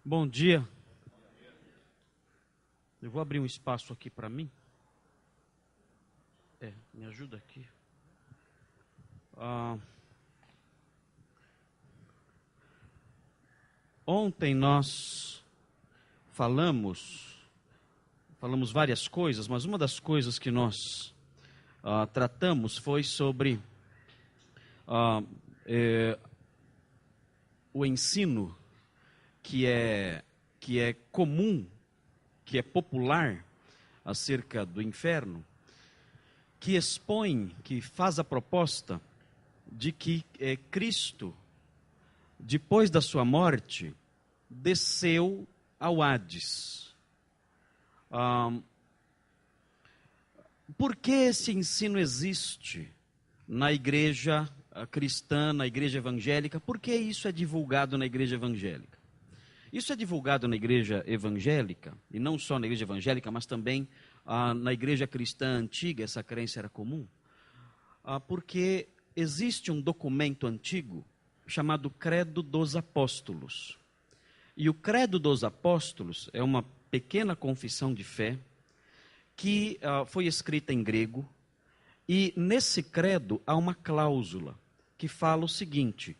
Bom dia. Eu vou abrir um espaço aqui para mim. Me ajuda aqui. Ontem nós falamos várias coisas, mas uma das coisas que nós tratamos foi sobre o ensino que é comum, que é popular acerca do inferno, que expõe, que faz a proposta de que Cristo, depois da sua morte, desceu ao Hades. Por que esse ensino existe na igreja cristã, na igreja evangélica? Por que isso é divulgado na igreja evangélica? Isso é divulgado na igreja evangélica, e não só na igreja evangélica, mas também na igreja cristã antiga, essa crença era comum, porque existe um documento antigo chamado Credo dos Apóstolos. E o Credo dos Apóstolos é uma pequena confissão de fé que foi escrita em grego, e nesse credo há uma cláusula que fala o seguinte: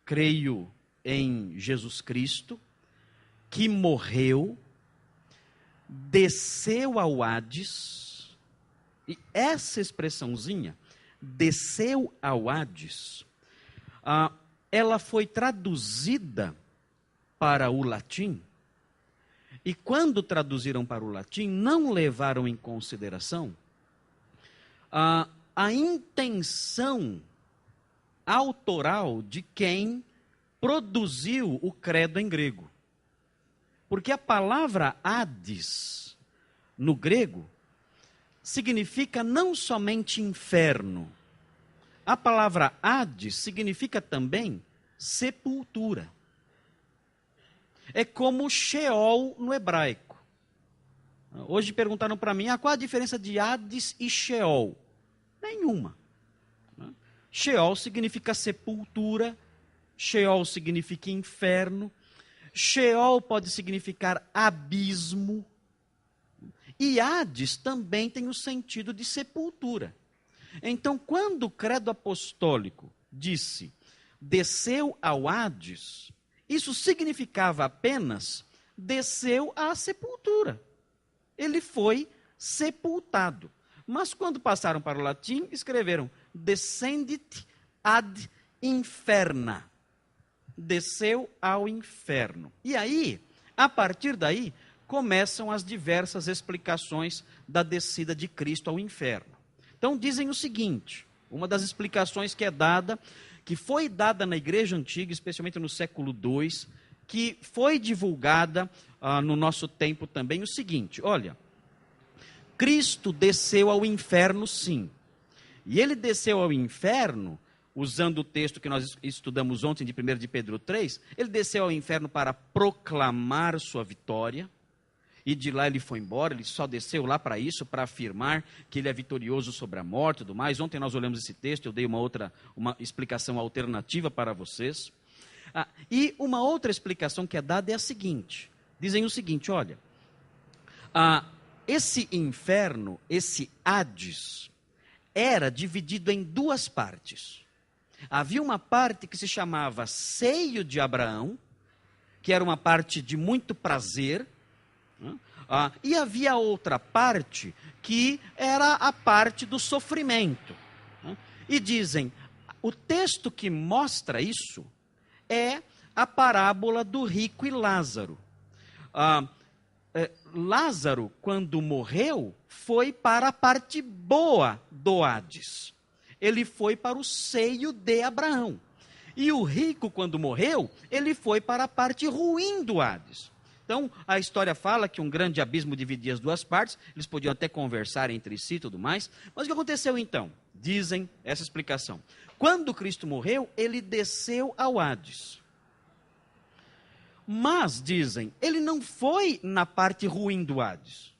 creio em Jesus Cristo, que morreu, desceu ao Hades, e essa expressãozinha, desceu ao Hades, ela foi traduzida para o latim, e quando traduziram para o latim, não levaram em consideração a intenção autoral de quem produziu o credo em grego. Porque a palavra Hades, no grego, significa não somente inferno. A palavra Hades significa também sepultura. É como Sheol no hebraico. Hoje perguntaram para mim, qual a diferença de Hades e Sheol? Nenhuma. Sheol significa sepultura, Sheol significa inferno, Sheol pode significar abismo, e Hades também tem o sentido de sepultura. Então, quando o credo apostólico disse, desceu ao Hades, isso significava apenas, desceu à sepultura. Ele foi sepultado. Mas quando passaram para o latim, escreveram, descendit ad inferna. Desceu ao inferno. E aí, a partir daí, começam as diversas explicações da descida de Cristo ao inferno. Então dizem o seguinte, uma das explicações que foi dada na igreja antiga, especialmente no século II, que foi divulgada no nosso tempo também, o seguinte, olha, Cristo desceu ao inferno sim, e ele desceu ao inferno, usando o texto que nós estudamos ontem de 1 de Pedro 3, ele desceu ao inferno para proclamar sua vitória, e de lá ele foi embora, ele só desceu lá para isso, para afirmar que ele é vitorioso sobre a morte e tudo mais. Ontem nós olhamos esse texto, eu dei uma explicação alternativa para vocês. E uma outra explicação que é dada é a seguinte, dizem o seguinte, olha, esse inferno, esse Hades, era dividido em duas partes. Havia uma parte que se chamava seio de Abraão, que era uma parte de muito prazer, e havia outra parte que era a parte do sofrimento. E dizem, o texto que mostra isso é a parábola do rico e Lázaro. Lázaro, quando morreu, foi para a parte boa do Hades. Ele foi para o seio de Abraão. E o rico, quando morreu, ele foi para a parte ruim do Hades. Então, a história fala que um grande abismo dividia as duas partes, eles podiam até conversar entre si e tudo mais. Mas o que aconteceu então? Dizem essa explicação. Quando Cristo morreu, ele desceu ao Hades. Mas, dizem, ele não foi na parte ruim do Hades.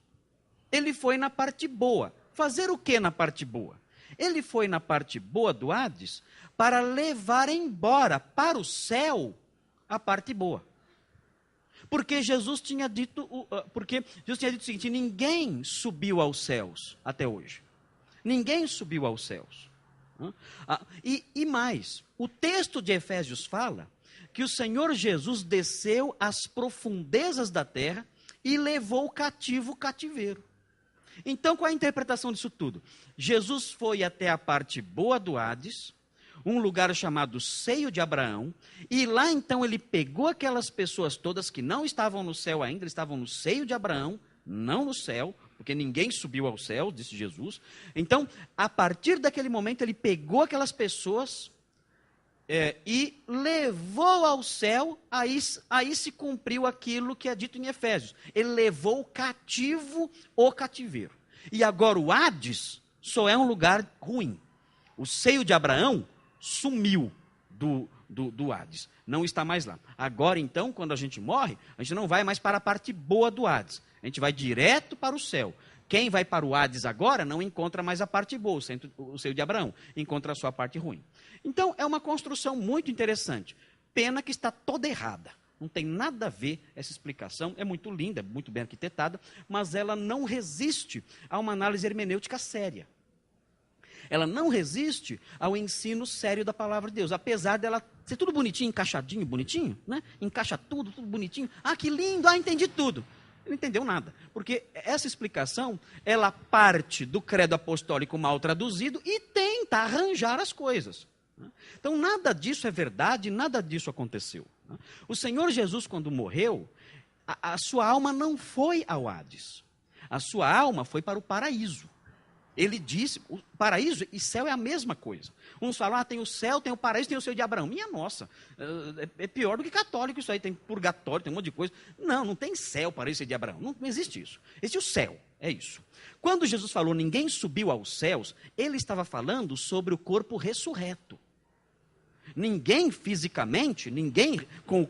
Ele foi na parte boa. Fazer o que na parte boa? Ele foi na parte boa do Hades para levar embora para o céu a parte boa. Porque Jesus tinha dito o seguinte: ninguém subiu aos céus até hoje. Ninguém subiu aos céus. E mais, o texto de Efésios fala que o Senhor Jesus desceu às profundezas da terra e levou cativo o cativeiro. Então, qual é a interpretação disso tudo? Jesus foi até a parte boa do Hades, um lugar chamado Seio de Abraão, e lá então ele pegou aquelas pessoas todas que não estavam no céu ainda, eles estavam no seio de Abraão, não no céu, porque ninguém subiu ao céu, disse Jesus. Então, a partir daquele momento, ele pegou aquelas pessoas e levou ao céu, aí se cumpriu aquilo que é dito em Efésios. Ele levou cativo o cativeiro. E agora o Hades só é um lugar ruim. O seio de Abraão sumiu do Hades, não está mais lá. Agora então, quando a gente morre, a gente não vai mais para a parte boa do Hades, a gente vai direto para o céu. Quem vai para o Hades agora não encontra mais a parte boa, o seio de Abraão, encontra a sua parte ruim. Então, é uma construção muito interessante. Pena que está toda errada. Não tem nada a ver essa explicação, é muito linda, muito bem arquitetada, mas ela não resiste a uma análise hermenêutica séria. Ela não resiste ao ensino sério da palavra de Deus, apesar dela ser tudo bonitinho, encaixadinho, bonitinho, né? Encaixa tudo bonitinho. Ah, que lindo, entendi tudo. Não entendeu nada, porque essa explicação, ela parte do credo apostólico mal traduzido e tenta arranjar as coisas. Então, nada disso é verdade, nada disso aconteceu. O Senhor Jesus, quando morreu, a sua alma não foi ao Hades, a sua alma foi para o paraíso. Ele disse, o paraíso e céu é a mesma coisa. Uns falam, tem o céu, tem o paraíso, tem o seio de Abraão. Minha nossa, é pior do que católico isso aí, tem purgatório, tem um monte de coisa. Não tem céu, paraíso, seio de Abraão, não existe isso. Existe o céu, é isso. Quando Jesus falou, ninguém subiu aos céus, ele estava falando sobre o corpo ressurreto. Ninguém fisicamente, ninguém com o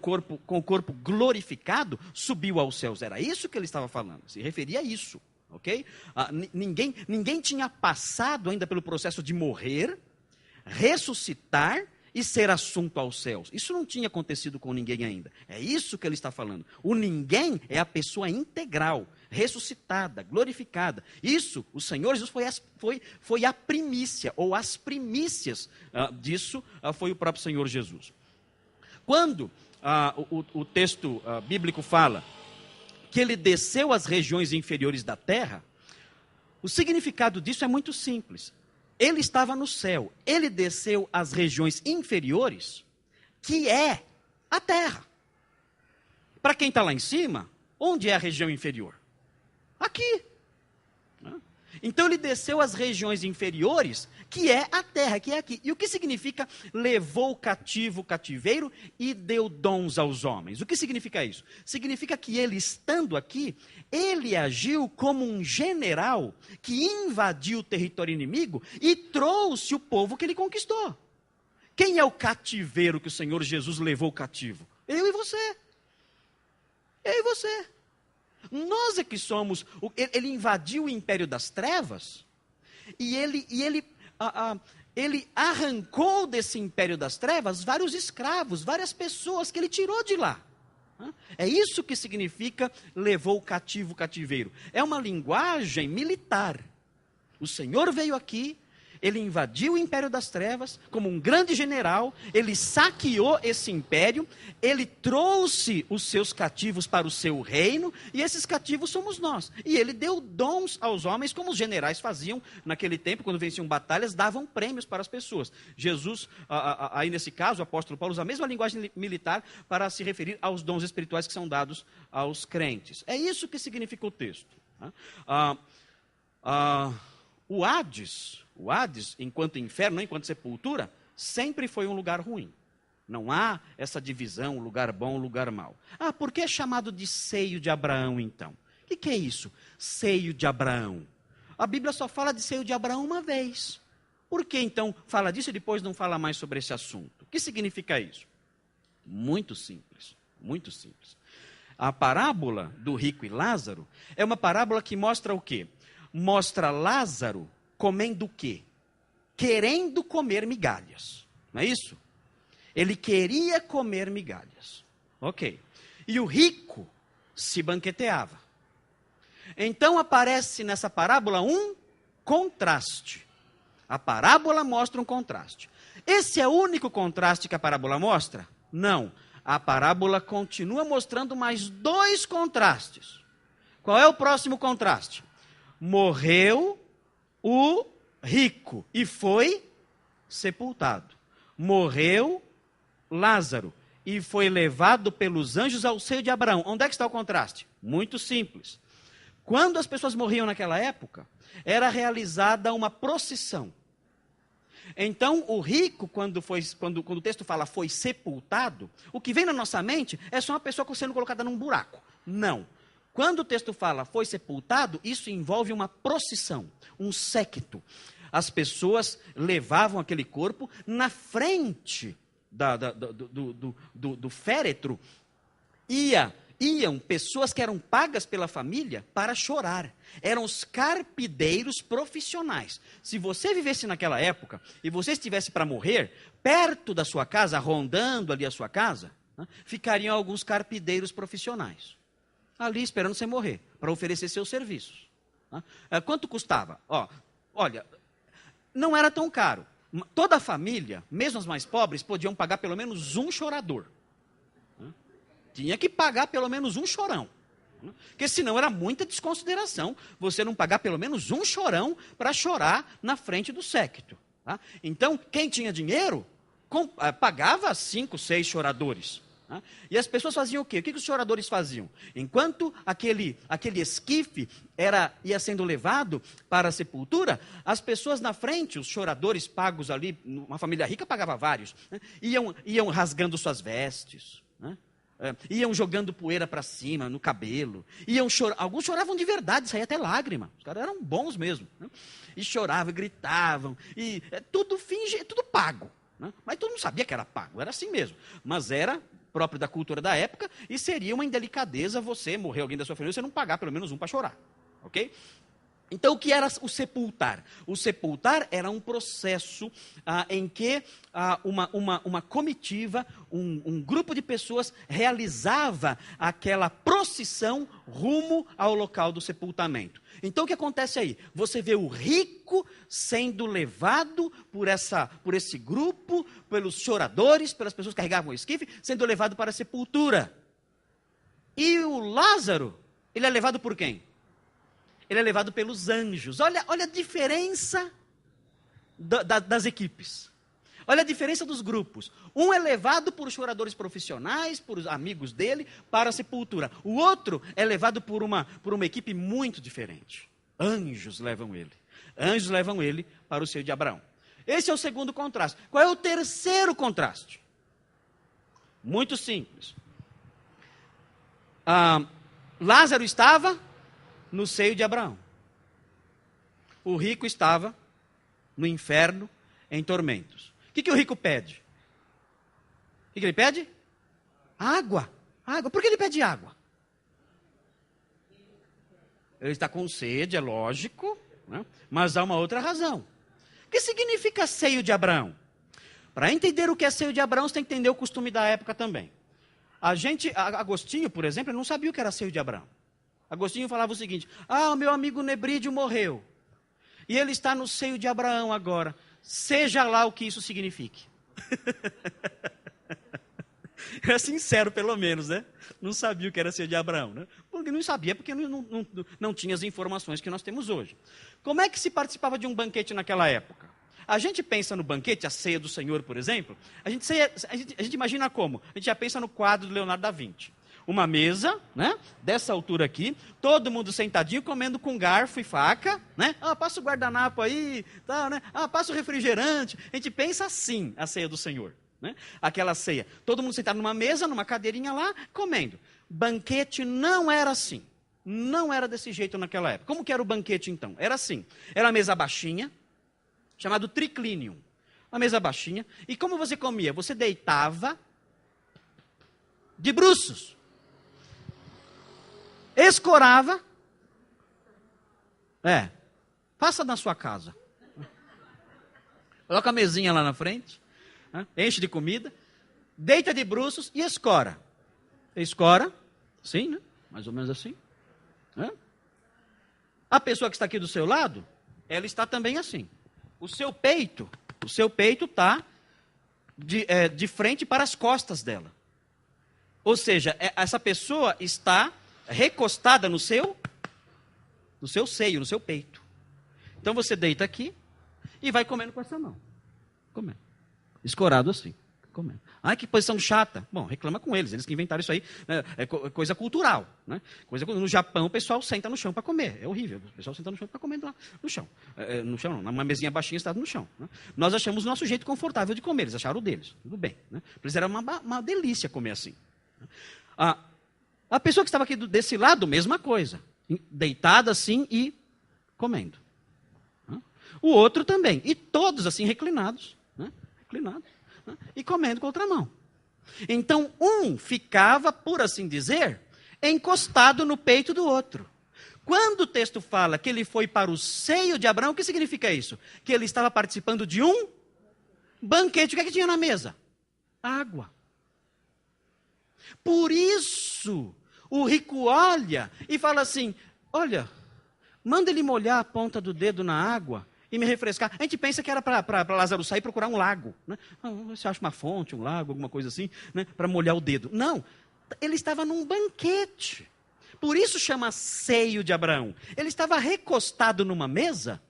corpo glorificado subiu aos céus. Era isso que ele estava falando, se referia a isso. Ok? Ninguém tinha passado ainda pelo processo de morrer, ressuscitar e ser assunto aos céus. Isso não tinha acontecido com ninguém ainda. É isso que ele está falando. O ninguém é a pessoa integral, ressuscitada, glorificada. Isso, o Senhor Jesus foi a primícia, ou as primícias disso foi o próprio Senhor Jesus. Quando o texto bíblico fala que ele desceu às regiões inferiores da terra, o significado disso é muito simples. Ele estava no céu, ele desceu às regiões inferiores, que é a terra. Para quem está lá em cima, onde é a região inferior? Aqui. Então ele desceu às regiões inferiores, que é a terra, que é aqui. E o que significa levou cativo o cativeiro e deu dons aos homens? O que significa isso? Significa que ele, estando aqui, ele agiu como um general que invadiu o território inimigo e trouxe o povo que ele conquistou. Quem é o cativeiro que o Senhor Jesus levou cativo? Eu e você. Eu e você. Nós é que somos. Ele invadiu o império das trevas e ele arrancou desse império das trevas vários escravos, várias pessoas que ele tirou de lá. É isso que significa levou cativo o cativeiro. É uma linguagem militar. O Senhor veio aqui, ele invadiu o império das trevas como um grande general, ele saqueou esse império, ele trouxe os seus cativos para o seu reino, e esses cativos somos nós. E ele deu dons aos homens, como os generais faziam naquele tempo, quando venciam batalhas, davam prêmios para as pessoas. Jesus, aí nesse caso, o apóstolo Paulo usa a mesma linguagem militar para se referir aos dons espirituais que são dados aos crentes. É isso que significa o texto. O Hades, enquanto inferno, enquanto sepultura, sempre foi um lugar ruim. Não há essa divisão, lugar bom, lugar mau. Por que é chamado de seio de Abraão, então? O que é isso? Seio de Abraão. A Bíblia só fala de seio de Abraão uma vez. Por que, então, fala disso e depois não fala mais sobre esse assunto? O que significa isso? Muito simples, muito simples. A parábola do rico e Lázaro é uma parábola que mostra o quê? Mostra Lázaro comendo o quê? Querendo comer migalhas. Não é isso? Ele queria comer migalhas. Ok. E o rico se banqueteava. Então aparece nessa parábola um contraste. A parábola mostra um contraste. Esse é o único contraste que a parábola mostra? Não. A parábola continua mostrando mais 2 contrastes. Qual é o próximo contraste? Morreu o rico e foi sepultado. Morreu Lázaro e foi levado pelos anjos ao seio de Abraão. Onde é que está o contraste? Muito simples. Quando as pessoas morriam naquela época, era realizada uma procissão. Então, o rico, quando o texto fala foi sepultado, o que vem na nossa mente é só uma pessoa sendo colocada num buraco. Não. Quando o texto fala foi sepultado, isso envolve uma procissão, um séquito. As pessoas levavam aquele corpo na frente do féretro. Iam pessoas que eram pagas pela família para chorar. Eram os carpideiros profissionais. Se você vivesse naquela época e você estivesse para morrer, perto da sua casa, rondando ali a sua casa, né, ficariam alguns carpideiros profissionais. Ali esperando você morrer, para oferecer seus serviços. Né? Quanto custava? Olha, não era tão caro. Toda a família, mesmo as mais pobres, podiam pagar pelo menos um chorador. Tinha que pagar pelo menos um chorão. Porque senão era muita desconsideração você não pagar pelo menos um chorão para chorar na frente do séquito. Tá? Então, quem tinha dinheiro, pagava 5, 6 choradores. Tá? E as pessoas faziam o quê? O que os choradores faziam? Enquanto aquele esquife ia sendo levado para a sepultura, as pessoas na frente, os choradores pagos ali, uma família rica pagava vários, né? iam rasgando suas vestes, né? Iam jogando poeira para cima, no cabelo. Alguns choravam de verdade, saía até lágrima. Os caras eram bons mesmo. Né? E choravam, gritavam. E tudo pago. Né? Mas todo mundo sabia que era pago, era assim mesmo. Mas era próprio da cultura da época e seria uma indelicadeza você morrer alguém da sua família, você não pagar pelo menos um para chorar. Ok? Então, o que era o sepultar? O sepultar era um processo em que uma comitiva, um grupo de pessoas realizava aquela procissão rumo ao local do sepultamento. Então, o que acontece aí? Você vê o rico sendo levado por esse grupo, pelos choradores, pelas pessoas que carregavam o esquife, sendo levado para a sepultura. E o Lázaro, ele é levado por quem? Ele é levado pelos anjos. Olha a diferença das equipes. Olha a diferença dos grupos. Um é levado por choradores profissionais, por amigos dele, para a sepultura. O outro é levado por uma equipe muito diferente. Anjos levam ele. Anjos levam ele para o seio de Abraão. Esse é o segundo contraste. Qual é o terceiro contraste? Muito simples. Lázaro estava no seio de Abraão. O rico estava no inferno, em tormentos. O que o rico pede? O que ele pede? Água. Água. Por que ele pede água? Ele está com sede, é lógico, né? Mas há uma outra razão. O que significa seio de Abraão? Para entender o que é seio de Abraão, você tem que entender o costume da época também. Agostinho, por exemplo, ele não sabia o que era seio de Abraão. Agostinho falava o seguinte: o meu amigo Nebrídio morreu. E ele está no seio de Abraão agora. Seja lá o que isso signifique. É sincero, pelo menos, né? Não sabia o que era seio de Abraão, né? Porque não sabia, porque não tinha as informações que nós temos hoje. Como é que se participava de um banquete naquela época? A gente pensa no banquete, a ceia do Senhor, por exemplo, a gente imagina como? A gente já pensa no quadro do Leonardo da Vinci. Uma mesa, né, dessa altura aqui, todo mundo sentadinho, comendo com garfo e faca, né? Passa o guardanapo aí, tal, né? Passa o refrigerante. A gente pensa assim, a ceia do Senhor, né? Aquela ceia, todo mundo sentado numa mesa, numa cadeirinha lá, comendo. Banquete não era assim. Não era desse jeito naquela época. Como que era o banquete então? Era assim, era uma mesa baixinha, chamado triclinium. Uma mesa baixinha. E como você comia? Você deitava de bruços. Escorava. Faça na sua casa. Coloca a mesinha lá na frente. Enche de comida. Deita de bruços e escora. Escora. Sim, né? Mais ou menos assim. Hã? A pessoa que está aqui do seu lado, ela está também assim. O seu peito está de frente para as costas dela. Ou seja, essa pessoa está recostada no seu seio, no seu peito. Então você deita aqui e vai comendo com essa mão. Comendo. Escorado assim. Comendo. Ai, que posição chata. Bom, reclama com eles que inventaram isso aí. Né? É coisa cultural. Né? No Japão, o pessoal senta no chão para comer. É horrível. O pessoal senta no chão para comer lá no chão. No chão não, numa mesinha baixinha, estado no chão. Né? Nós achamos o nosso jeito confortável de comer. Eles acharam o deles. Tudo bem. Né? Para eles era uma delícia comer assim. A pessoa que estava aqui desse lado, mesma coisa. Deitada assim e comendo. O outro também. E todos assim reclinados. Né? Reclinados. Né? E comendo com a outra mão. Então, um ficava, por assim dizer, encostado no peito do outro. Quando o texto fala que ele foi para o seio de Abraão, o que significa isso? Que ele estava participando de um banquete. O que é que tinha na mesa? Água. Por isso, o rico olha e fala assim, olha, manda ele molhar a ponta do dedo na água e me refrescar. A gente pensa que era para Lázaro sair e procurar um lago. Né? Você acha uma fonte, um lago, alguma coisa assim, né? Para molhar o dedo. Não, ele estava num banquete. Por isso chama seio de Abraão. Ele estava recostado numa mesa,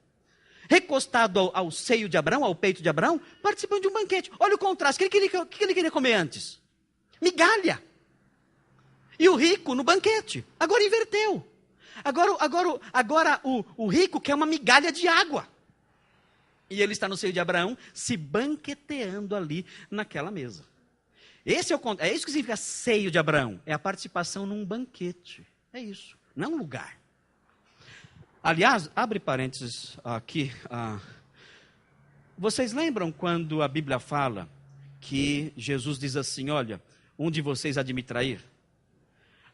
recostado ao seio de Abraão, ao peito de Abraão, participando de um banquete. Olha o contraste. O que ele queria comer antes? Migalha. E o rico no banquete. Agora inverteu. Agora o rico quer uma migalha de água. E ele está no seio de Abraão, se banqueteando ali naquela mesa. É isso que significa seio de Abraão. É a participação num banquete. É isso. Não um lugar. Aliás, abre parênteses aqui. Vocês lembram quando a Bíblia fala que Jesus diz assim, olha, um de vocês há de me trair?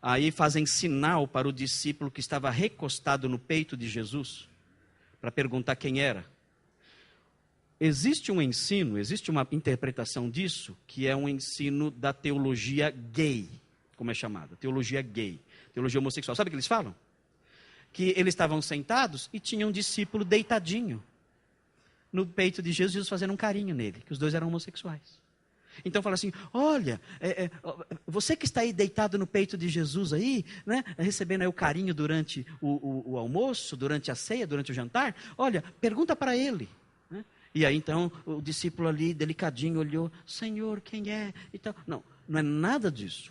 Aí fazem sinal para o discípulo que estava recostado no peito de Jesus, para perguntar quem era. Existe um ensino, existe uma interpretação disso, que é um ensino da teologia gay, como é chamada, teologia gay, teologia homossexual. Sabe o que eles falam? Que eles estavam sentados e tinha um discípulo deitadinho no peito de Jesus, fazendo um carinho nele, que os dois eram homossexuais. Então fala assim, olha, você que está aí deitado no peito de Jesus aí, né, recebendo aí o carinho durante o almoço, durante a ceia, durante o jantar, olha, pergunta para ele. Né? E aí então o discípulo ali, delicadinho, olhou, Senhor, quem é? E tal. Não é nada disso.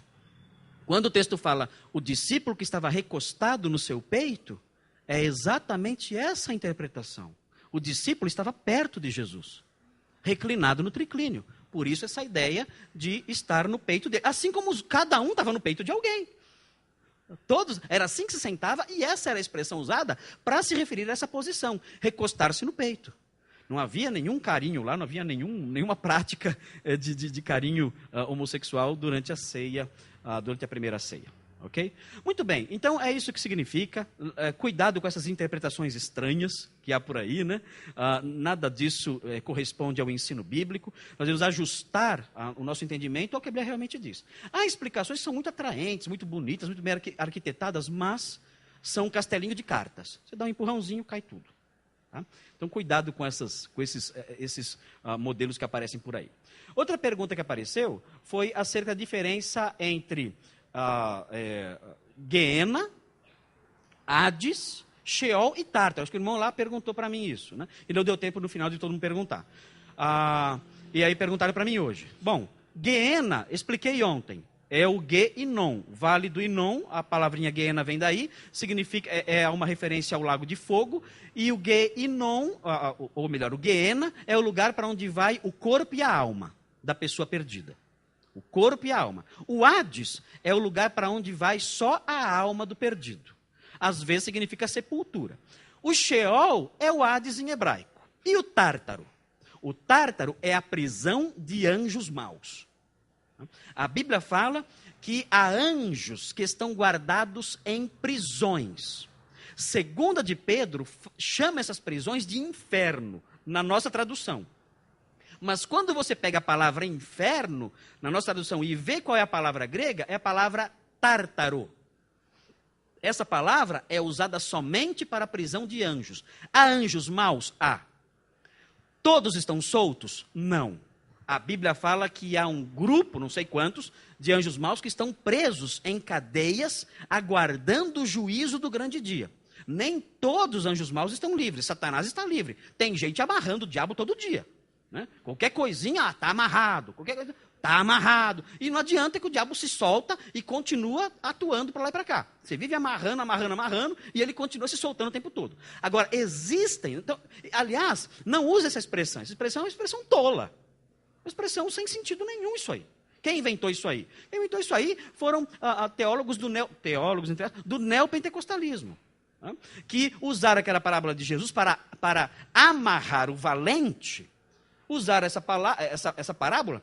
Quando o texto fala, o discípulo que estava recostado no seu peito, é exatamente essa a interpretação. O discípulo estava perto de Jesus, reclinado no triclínio. Por isso essa ideia de estar no peito dele. Assim como cada um estava no peito de alguém. Todos, era assim que se sentava e essa era a expressão usada para se referir a essa posição, recostar-se no peito. Não havia nenhum carinho lá, não havia nenhuma prática de carinho homossexual durante a ceia, durante a primeira ceia. Ok? Muito bem, então é isso que significa. Cuidado com essas interpretações estranhas que há por aí, né? Nada disso corresponde ao ensino bíblico. Nós devemos ajustar o nosso entendimento ao que a Bíblia realmente diz. Há explicações que são muito atraentes, muito bonitas, muito bem arquitetadas, mas são um castelinho de cartas. Você dá um empurrãozinho, cai tudo. Tá? Então, cuidado com esses modelos que aparecem por aí. Outra pergunta que apareceu foi acerca da diferença entre Guiena, Hades, Sheol e Tártaro. Acho que o irmão lá perguntou para mim isso, né? E não deu tempo no final de todo mundo perguntar. E aí perguntaram para mim hoje. Bom, Guiena, expliquei ontem, é o Guéinon, Vale do Inon, a palavrinha Guiena vem daí, significa, é uma referência ao lago de fogo, e o Guéinon, ou melhor, o Guiena, é o lugar para onde vai o corpo e a alma da pessoa perdida. O corpo e a alma. O Hades é o lugar para onde vai só a alma do perdido. Às vezes significa sepultura. O Sheol é o Hades em hebraico. E o Tártaro? O Tártaro é a prisão de anjos maus. A Bíblia fala que há anjos que estão guardados em prisões. Segunda de Pedro chama essas prisões de inferno, na nossa tradução. Mas quando você pega a palavra inferno, na nossa tradução, e vê qual é a palavra grega, é a palavra tártaro. essa palavra é usada somente para a prisão de anjos. Há anjos maus? Há. Todos estão soltos? Não. A Bíblia fala que há um grupo, não sei quantos, de anjos maus que estão presos em cadeias, aguardando o juízo do grande dia. Nem todos os anjos maus estão livres. Satanás está livre. Tem gente amarrando o diabo todo dia. Né? Qualquer coisinha, está amarrado. Qualquer coisa, está amarrado. E não adianta que o diabo se solta e continua atuando para lá e para cá. Você vive amarrando, e ele continua se soltando o tempo todo. Agora, existem... Então, aliás, não use essa expressão. Essa expressão é uma expressão tola. Uma expressão sem sentido nenhum isso aí. Quem inventou isso aí? Quem inventou isso aí foram teólogos do neopentecostalismo. Que usaram aquela parábola de Jesus para amarrar o valente, usaram essa parábola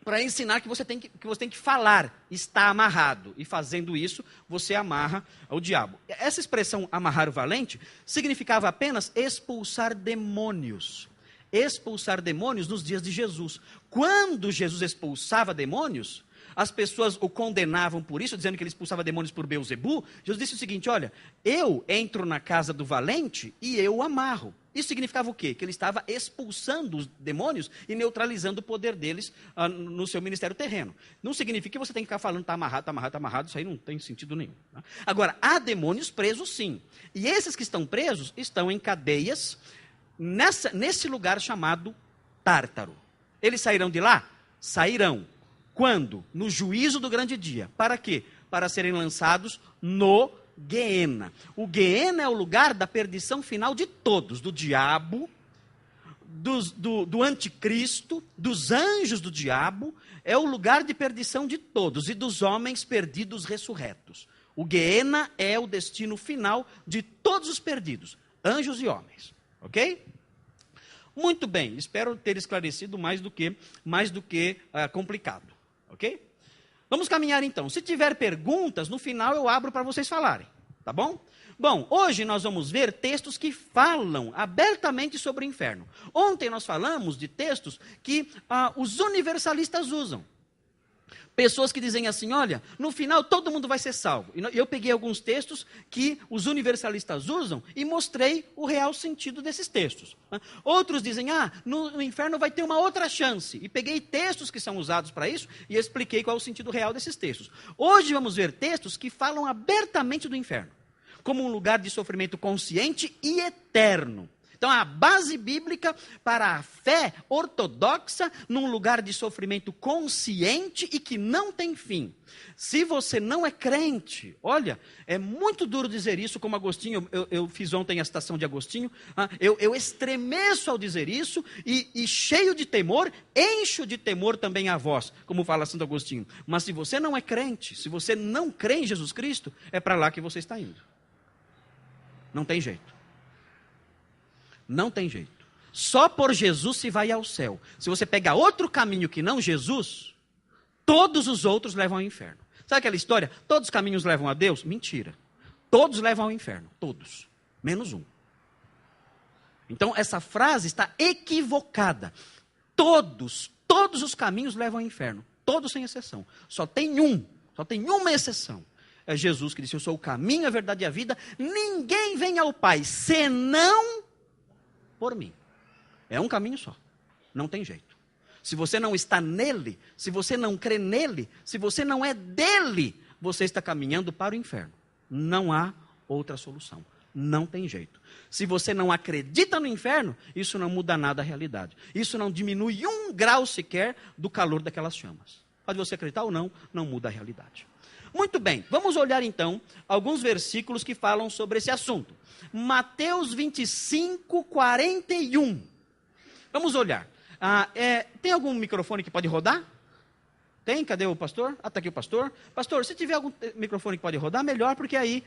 para ensinar que você tem que falar, está amarrado, e fazendo isso, você amarra o diabo. Essa expressão amarrar o valente significava apenas expulsar demônios. Expulsar demônios nos dias de Jesus. Quando Jesus expulsava demônios, as pessoas o condenavam por isso, dizendo que ele expulsava demônios por Beelzebu. Jesus disse o seguinte: olha, eu entro na casa do valente e eu o amarro. Isso significava o quê? Que ele estava expulsando os demônios e neutralizando o poder deles no seu ministério terreno. Não significa que você tem que ficar falando, está amarrado, isso aí não tem sentido nenhum. Tá? Agora, há demônios presos sim. E esses que estão presos estão em cadeias nesse lugar chamado Tártaro. Eles sairão de lá? Sairão. Quando? No juízo do grande dia. Para quê? Para serem lançados no Gueena. O Gueena é o lugar da perdição final de todos. Do diabo, do anticristo, dos anjos do diabo. É o lugar de perdição de todos. E dos homens perdidos ressurretos. O Gueena é o destino final de todos os perdidos. Anjos e homens. Ok? Muito bem. Espero ter esclarecido mais do que complicado. Ok? Vamos caminhar então. Se tiver perguntas, no final eu abro para vocês falarem. Tá bom? Bom, hoje nós vamos ver textos que falam abertamente sobre o inferno. Ontem nós falamos de textos que os universalistas usam. Pessoas que dizem assim, olha, no final todo mundo vai ser salvo. E eu peguei alguns textos que os universalistas usam e mostrei o real sentido desses textos. Outros dizem, no inferno vai ter uma outra chance. E peguei textos que são usados para isso e expliquei qual é o sentido real desses textos. Hoje vamos ver textos que falam abertamente do inferno, como um lugar de sofrimento consciente e eterno. Então, a base bíblica para a fé ortodoxa num lugar de sofrimento consciente e que não tem fim. Se você não é crente, olha, é muito duro dizer isso, como Agostinho, eu fiz ontem a citação de Agostinho, eu estremeço ao dizer isso e cheio de temor, encho de temor também a vós, como fala Santo Agostinho. Mas se você não é crente, se você não crê em Jesus Cristo, é para lá que você está indo. Não tem jeito. Não tem jeito. Só por Jesus se vai ao céu. Se você pegar outro caminho que não Jesus, todos os outros levam ao inferno. Sabe aquela história? Todos os caminhos levam a Deus? Mentira. Todos levam ao inferno. Todos. Menos um. Então, essa frase está equivocada. Todos os caminhos levam ao inferno. Todos sem exceção. Só tem uma exceção. É Jesus que disse, eu sou o caminho, a verdade e a vida. Ninguém vem ao Pai, senão por mim. É um caminho só. Não tem jeito. Se você não está nele, se você não crê nele, se você não é dele, você está caminhando para o inferno. Não há outra solução. Não tem jeito. Se você não acredita no inferno, isso não muda nada a realidade. Isso não diminui 1 grau sequer do calor daquelas chamas. Pode você acreditar ou não, não muda a realidade. Muito bem, vamos olhar então alguns versículos que falam sobre esse assunto. Mateus 25, 41. Vamos olhar. Tem algum microfone que pode rodar? Tem? Cadê o pastor? Está aqui o pastor. Pastor, se tiver algum microfone que pode rodar, melhor, porque aí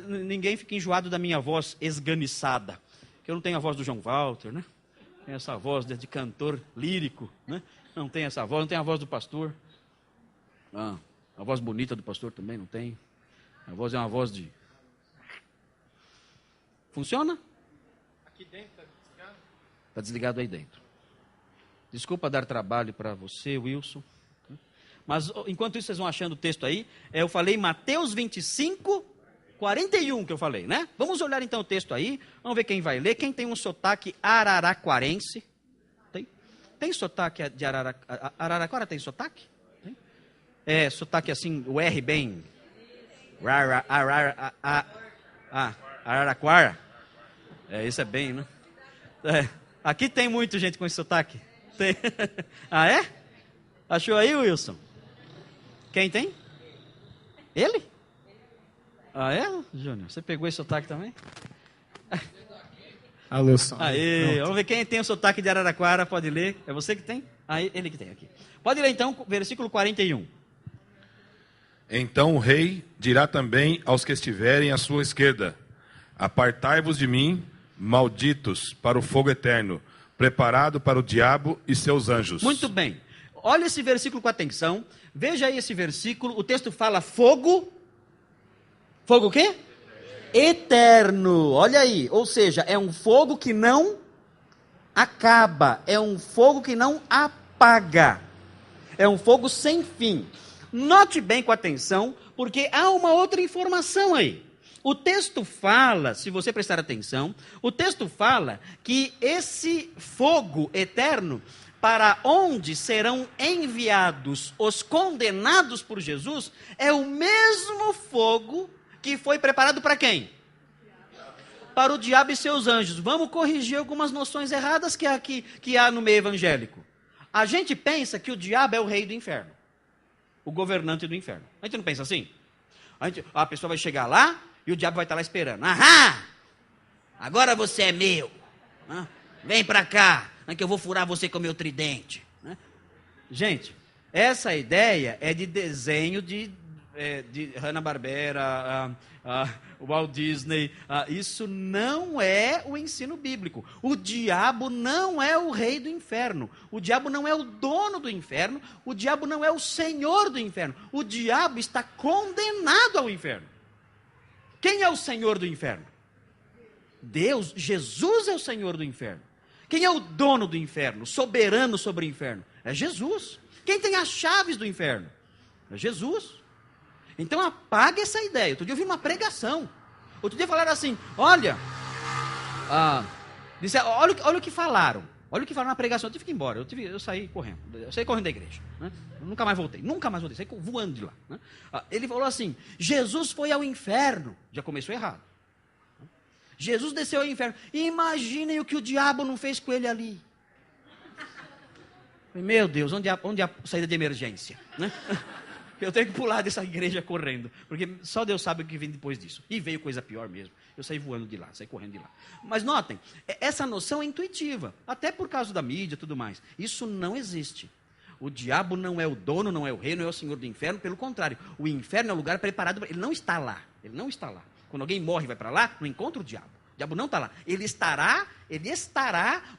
ninguém fica enjoado da minha voz esganiçada. Que eu não tenho a voz do João Walter, né? Tem essa voz de cantor lírico, né? Não tem essa voz, não tem a voz do pastor. A voz bonita do pastor também não tem. A voz é uma voz de... Funciona? Aqui dentro está desligado? Está desligado aí dentro. Desculpa dar trabalho para você, Wilson. Mas enquanto isso vocês vão achando o texto aí, eu falei Mateus 25, 41 que eu falei, né? Vamos olhar então o texto aí. Vamos ver quem vai ler. Quem tem um sotaque araraquarense? Tem sotaque de Araraquara? Araraquara tem sotaque? Tem? É, sotaque assim, o R bem... Araraquara. É, isso é bem, né? É. Aqui tem muita gente com esse sotaque. Tem. Ah, é? Achou aí, Wilson? Quem tem? Ele? Ah, é, Júnior? Você pegou esse sotaque também? Alô, som. Aí, vamos ver quem tem o sotaque de Araraquara, pode ler. É você que tem? Ah, ele que tem aqui. Pode ler então, versículo 41. Então o rei dirá também aos que estiverem à sua esquerda: apartai-vos de mim, malditos, para o fogo eterno, preparado para o diabo e seus anjos. Muito bem. Olha esse versículo com atenção. Veja aí esse versículo. O texto fala fogo. Fogo o quê? Eterno. Olha aí. Ou seja, é um fogo que não acaba. É um fogo que não apaga. É um fogo sem fim. Note bem com atenção, porque há uma outra informação aí. O texto fala, se você prestar atenção, o texto fala que esse fogo eterno, para onde serão enviados os condenados por Jesus, é o mesmo fogo que foi preparado para quem? Para o diabo e seus anjos. Vamos corrigir algumas noções erradas que há no meio evangélico. A gente pensa que o diabo é o rei do inferno, o governante do inferno. A gente não pensa assim? A pessoa vai chegar lá e o diabo vai estar lá esperando. Aham! Agora você é meu. Vem pra cá, que eu vou furar você com o meu tridente. Gente, essa ideia é de desenho de Hanna-Barbera, Walt Disney. Isso não é o ensino bíblico. O diabo não é o rei do inferno. O diabo não é o dono do inferno. O diabo não é o senhor do inferno. O diabo está condenado ao inferno. Quem é o senhor do inferno? Deus. Jesus é o senhor do inferno. Quem é o dono do inferno, soberano sobre o inferno? É Jesus. Quem tem as chaves do inferno? É Jesus. Então apague essa ideia. Outro dia eu vi uma pregação. Outro dia falaram assim, olha o que falaram. Olha o que falaram na pregação. Eu tive que ir embora. Eu saí correndo. Eu saí correndo da igreja. Né? Eu nunca mais voltei. Saí voando de lá. Né? Ele falou assim, Jesus foi ao inferno. Já começou errado. Jesus desceu ao inferno. Imaginem o que o diabo não fez com ele ali. Meu Deus, onde há saída de emergência? Né? Eu tenho que pular dessa igreja correndo, porque só Deus sabe o que vem depois disso. E veio coisa pior mesmo. Eu saí voando de lá, saí correndo de lá. Mas notem, essa noção é intuitiva, até por causa da mídia e tudo mais. Isso não existe. O diabo não é o dono, não é o rei, não é o senhor do inferno, pelo contrário. O inferno é um lugar preparado, ele não está lá. Ele não está lá. Quando alguém morre e vai para lá, não encontra o diabo. O diabo não está lá. Ele estará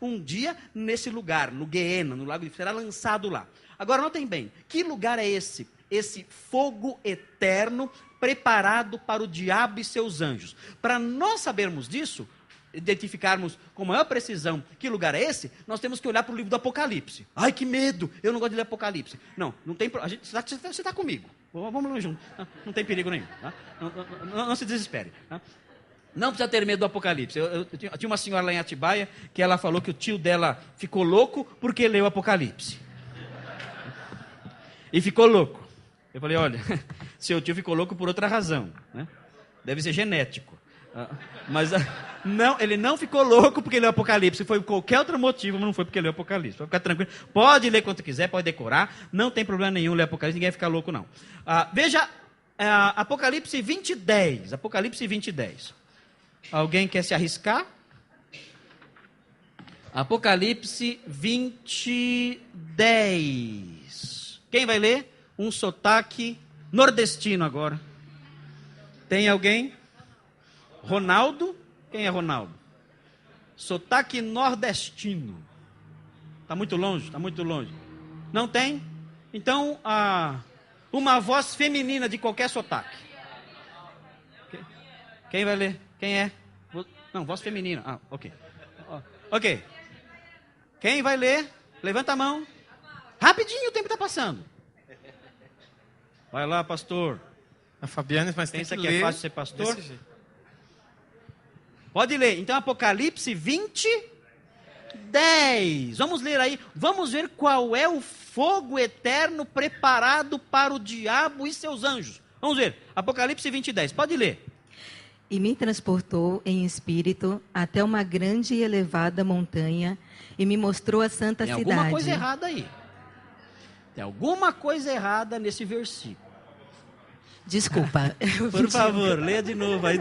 um dia nesse lugar, no Guiena, no lago, ele será lançado lá. Agora notem bem, que lugar é esse? Esse fogo eterno preparado para o diabo e seus anjos. Para nós sabermos disso, identificarmos com maior precisão que lugar é esse, nós temos que olhar para o livro do Apocalipse. Ai, que medo! Eu não gosto de ler Apocalipse. Não tem você está comigo. Vamos lá junto. Não tem perigo nenhum. Tá? Não se desespere. Tá? Não precisa ter medo do Apocalipse. Eu tinha uma senhora lá em Atibaia que ela falou que o tio dela ficou louco porque leu Apocalipse. E ficou louco. Eu falei, olha, seu tio ficou louco por outra razão, né? Deve ser genético. Mas não, ele não ficou louco porque leu Apocalipse, foi por qualquer outro motivo, mas não foi porque leu Apocalipse. Pode ficar tranquilo, pode ler quanto quiser, pode decorar, não tem problema nenhum ler Apocalipse, ninguém vai ficar louco não. Veja, Apocalipse 20:10, Apocalipse 20:10. Alguém quer se arriscar? Apocalipse 20:10. Quem vai ler? Um sotaque nordestino agora. Tem alguém? Ronaldo? Quem é Ronaldo? Sotaque nordestino. Está muito longe? Está muito longe. Não tem? Então, uma voz feminina de qualquer sotaque. Quem vai ler? Quem é? Não, voz feminina. Ok. Ok. Quem vai ler? Levanta a mão. Rapidinho, o tempo está passando. Vai lá, pastor. A Fabiana, mas Pensa tem que que ler é fácil ser pastor? desse jeito. Pode ler. Então, Apocalipse 20, 10. Vamos ler aí. Vamos ver qual é o fogo eterno preparado para o diabo e seus anjos. Vamos ver. Apocalipse 20, 10. Pode ler. E me transportou em espírito até uma grande e elevada montanha e me mostrou a santa Tem cidade. alguma coisa errada aí. Tem alguma coisa errada nesse versículo. Desculpa. Por favor, leia de novo aí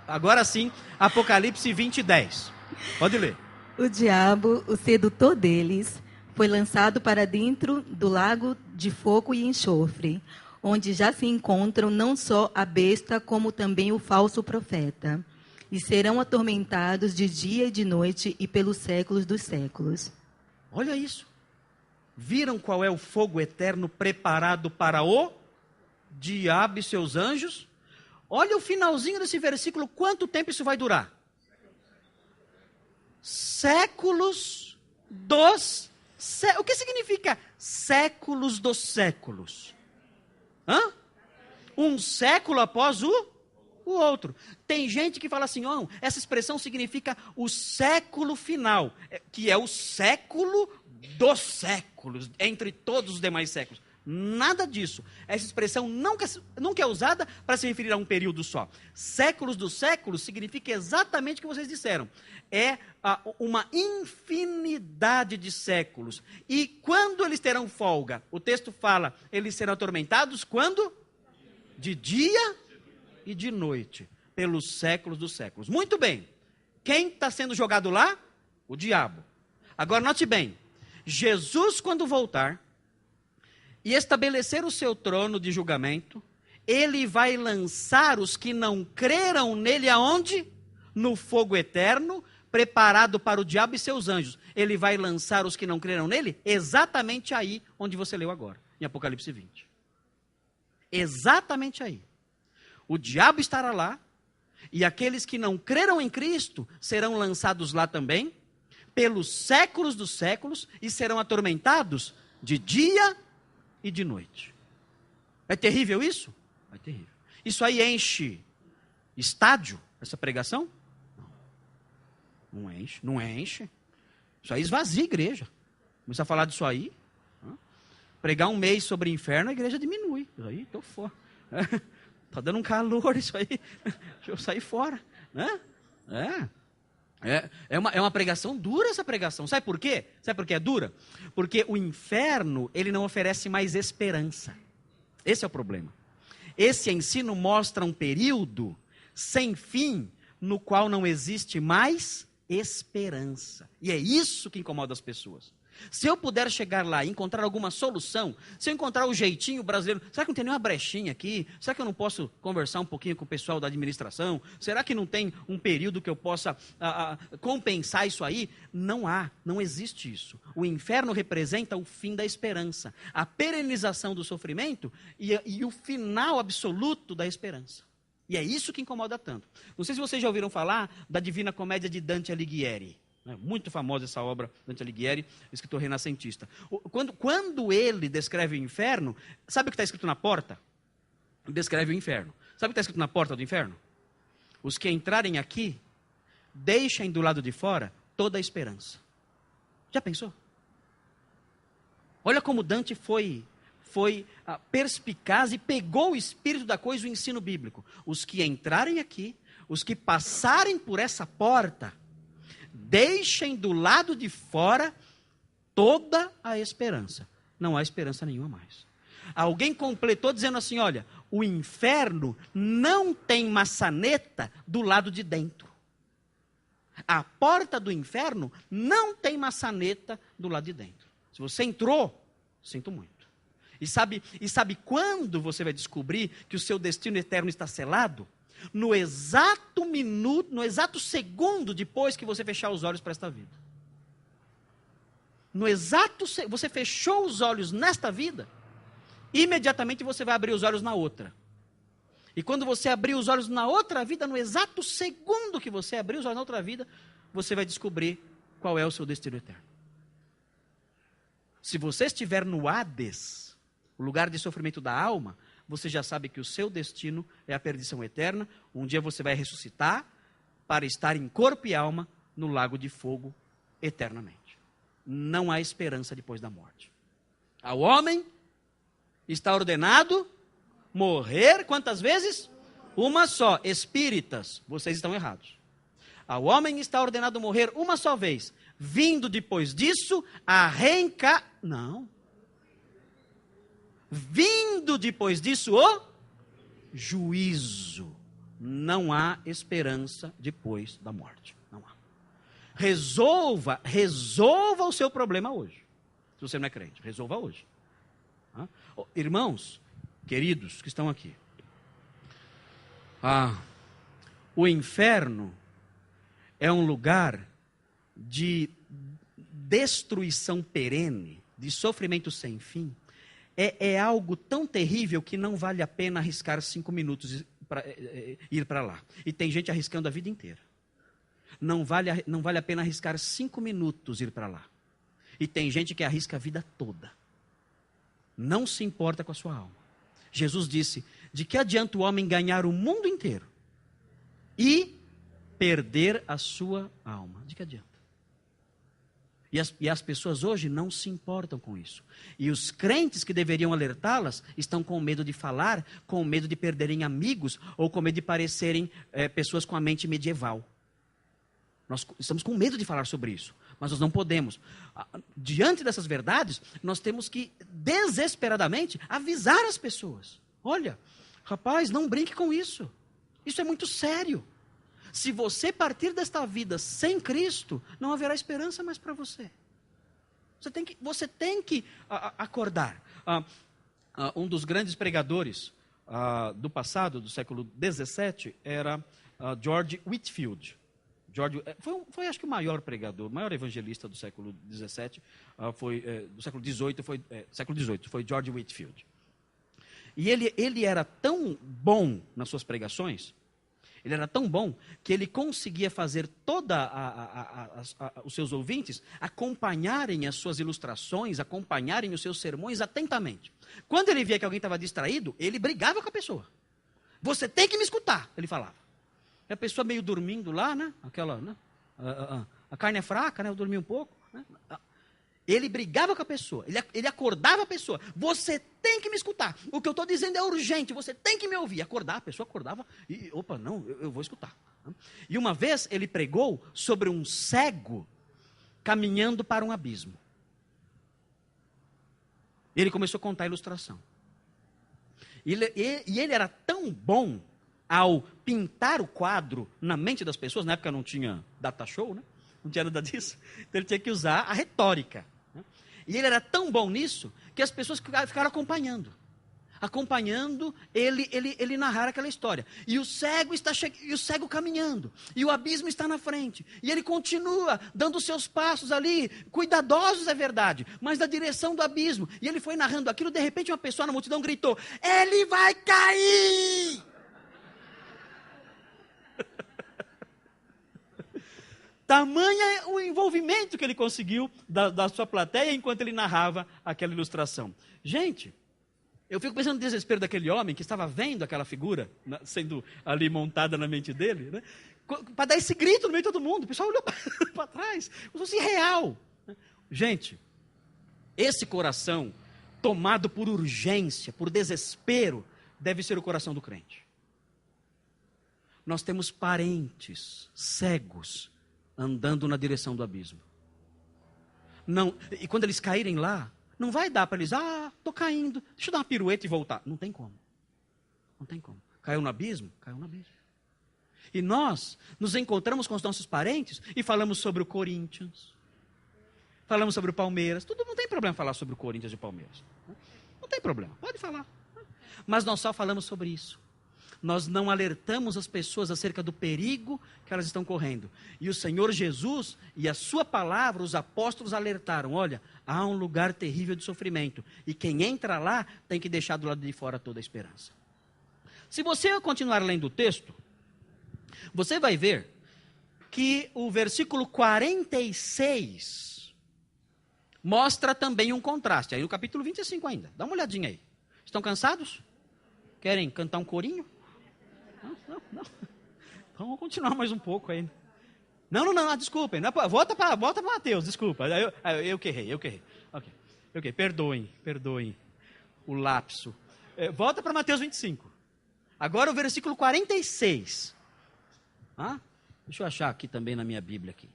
agora sim, Apocalipse 20, 10. Pode ler. O diabo, o sedutor deles, foi lançado para dentro do lago de fogo e enxofre, onde já se encontram não só a besta, como também o falso profeta. E serão atormentados de dia e de noite e pelos séculos dos séculos. Olha isso. Viram qual é o fogo eterno preparado para o diabo e seus anjos? Olha o finalzinho desse versículo. Quanto tempo isso vai durar? Séculos dos séculos. O que significa séculos dos séculos? Hã? Um século após o outro. Tem gente que fala assim, oh, essa expressão significa o século final, que é o século dos séculos, entre todos os demais séculos. Nada disso. Essa expressão nunca é usada para se referir a um período só. Séculos dos séculos significa exatamente o que vocês disseram. É uma infinidade de séculos. E quando eles terão folga? O texto fala, eles serão atormentados quando? De dia e de noite, pelos séculos dos séculos. Muito bem. Quem está sendo jogado lá? O diabo. Agora note bem, Jesus quando voltar e estabelecer o seu trono de julgamento, ele vai lançar os que não creram nele aonde? No fogo eterno, preparado para o diabo e seus anjos. Ele vai lançar os que não creram nele exatamente aí onde você leu agora, em Apocalipse 20. Exatamente aí. O diabo estará lá, e aqueles que não creram em Cristo serão lançados lá também, pelos séculos dos séculos, e serão atormentados de dia e de noite. É terrível isso? É terrível. Isso aí enche estádio, essa pregação? Não enche, não enche. Isso aí esvazia a igreja. Começar a falar disso aí, pregar um mês sobre inferno, a igreja diminui. Aí, estou fora. Está dando um calor isso aí. Deixa eu sair fora. Né? É uma pregação dura essa pregação. Sabe por quê? Sabe por que é dura? Porque o inferno, ele não oferece mais esperança. Esse é o problema. Esse ensino mostra um período sem fim, no qual não existe mais esperança. E é isso que incomoda as pessoas. Se eu puder chegar lá e encontrar alguma solução, se eu encontrar o jeitinho brasileiro, será que não tem nenhuma brechinha aqui? Será que eu não posso conversar um pouquinho com o pessoal da administração? Será que não tem um período que eu possa compensar isso aí? Não há, não existe isso. O inferno representa o fim da esperança, a perenização do sofrimento e o final absoluto da esperança. E é isso que incomoda tanto. Não sei se vocês já ouviram falar da Divina Comédia de Dante Alighieri. Muito famosa essa obra, Dante Alighieri, escritor renascentista. Quando ele descreve o inferno, sabe o que está escrito na porta? Ele descreve o inferno. Sabe o que está escrito na porta do inferno? Os que entrarem aqui, deixem do lado de fora toda a esperança. Já pensou? Olha como Dante foi perspicaz e pegou o espírito da coisa, o ensino bíblico. Os que entrarem aqui, os que passarem por essa porta, deixem do lado de fora toda a esperança. Não há esperança nenhuma mais. Alguém completou dizendo assim, olha, o inferno não tem maçaneta do lado de dentro. A porta do inferno não tem maçaneta do lado de dentro. Se você entrou, sinto muito. E sabe quando você vai descobrir que o seu destino eterno está selado? No exato minuto, no exato segundo depois que você fechar os olhos para esta vida. Você fechou os olhos nesta vida, imediatamente você vai abrir os olhos na outra. E quando você abrir os olhos na outra vida, no exato segundo que você abrir os olhos na outra vida, você vai descobrir qual é o seu destino eterno. Se você estiver no Hades, o lugar de sofrimento da alma, você já sabe que o seu destino é a perdição eterna. Um dia você vai ressuscitar para estar em corpo e alma no lago de fogo eternamente. Não há esperança depois da morte. Ao homem está ordenado morrer quantas vezes? Uma só. Espíritas, vocês estão errados. Ao homem está ordenado morrer uma só vez. Vindo depois disso, a reencarnação. Não. Vindo depois disso, o juízo. Não há esperança depois da morte. Não há. Resolva o seu problema hoje. Se você não é crente, resolva hoje. Irmãos, queridos que estão aqui. O inferno é um lugar de destruição perene, de sofrimento sem fim. É algo tão terrível que não vale a pena arriscar 5 minutos para ir para lá. E tem gente arriscando a vida inteira. Não vale a pena arriscar 5 minutos ir para lá. E tem gente que arrisca a vida toda. Não se importa com a sua alma. Jesus disse, de que adianta o homem ganhar o mundo inteiro e perder a sua alma? De que adianta? E as pessoas hoje não se importam com isso. E os crentes que deveriam alertá-las estão com medo de falar, com medo de perderem amigos ou com medo de parecerem pessoas com a mente medieval. Nós estamos com medo de falar sobre isso, mas nós não podemos. Diante dessas verdades, nós temos que desesperadamente avisar as pessoas. Olha, rapaz, não brinque com isso. Isso é muito sério. Se você partir desta vida sem Cristo, não haverá esperança mais para você. Você tem que acordar. Um dos grandes pregadores do passado, do século XVII, era George Whitefield. Foi acho que o maior pregador, o maior evangelista do século XVII, do século XVIII, foi George Whitefield. E ele era tão bom nas suas pregações, ele era tão bom que ele conseguia fazer os seus ouvintes acompanharem as suas ilustrações, acompanharem os seus sermões atentamente. Quando ele via que alguém estava distraído, ele brigava com a pessoa. Você tem que me escutar, ele falava. E a pessoa meio dormindo lá, né? A carne é fraca, né? Eu dormi um pouco. Né? Ele brigava com a pessoa, ele acordava a pessoa. Você tem que me escutar. O que eu estou dizendo é urgente, você tem que me ouvir. A pessoa acordava e, eu vou escutar. E uma vez ele pregou sobre um cego caminhando para um abismo. Ele começou a contar a ilustração. E ele era tão bom ao pintar o quadro na mente das pessoas. Na época não tinha data show, né? Não tinha nada disso. Então ele tinha que usar a retórica. Né? E ele era tão bom nisso que as pessoas ficaram acompanhando. Acompanhando ele narrar aquela história. E o cego caminhando. E o abismo está na frente. E ele continua dando os seus passos ali, cuidadosos, é verdade, mas na direção do abismo. E ele foi narrando aquilo, de repente uma pessoa na multidão gritou: ele vai cair! Tamanha o envolvimento que ele conseguiu da sua plateia enquanto ele narrava aquela ilustração. Gente, eu fico pensando no desespero daquele homem que estava vendo aquela figura sendo ali montada na mente dele, né? Para dar esse grito no meio de todo mundo. O pessoal olhou para trás, como se fosse irreal. Gente, esse coração tomado por urgência, por desespero, deve ser o coração do crente. Nós temos parentes cegos andando na direção do abismo. Não, e quando eles caírem lá, não vai dar para eles, estou caindo, deixa eu dar uma pirueta e voltar. Não tem como. Não tem como. Caiu no abismo? Caiu no abismo. E nós nos encontramos com os nossos parentes e falamos sobre o Corinthians. Falamos sobre o Palmeiras. Não tem problema falar sobre o Corinthians e o Palmeiras. Não tem problema, pode falar. Mas nós só falamos sobre isso. Nós não alertamos as pessoas acerca do perigo que elas estão correndo. E o Senhor Jesus e a sua palavra, os apóstolos alertaram: olha, há um lugar terrível de sofrimento. E quem entra lá tem que deixar do lado de fora toda a esperança. Se você continuar lendo o texto, você vai ver que o versículo 46 mostra também um contraste. Aí no capítulo 25 ainda. Dá uma olhadinha aí. Estão cansados? Querem cantar um corinho? Não. Vamos continuar mais um pouco aí. Não, desculpem. Volta para Mateus, desculpa. Eu que errei. Ok, perdoem o lapso. Volta para Mateus 25. Agora o versículo 46. Deixa eu achar aqui também na minha Bíblia aqui.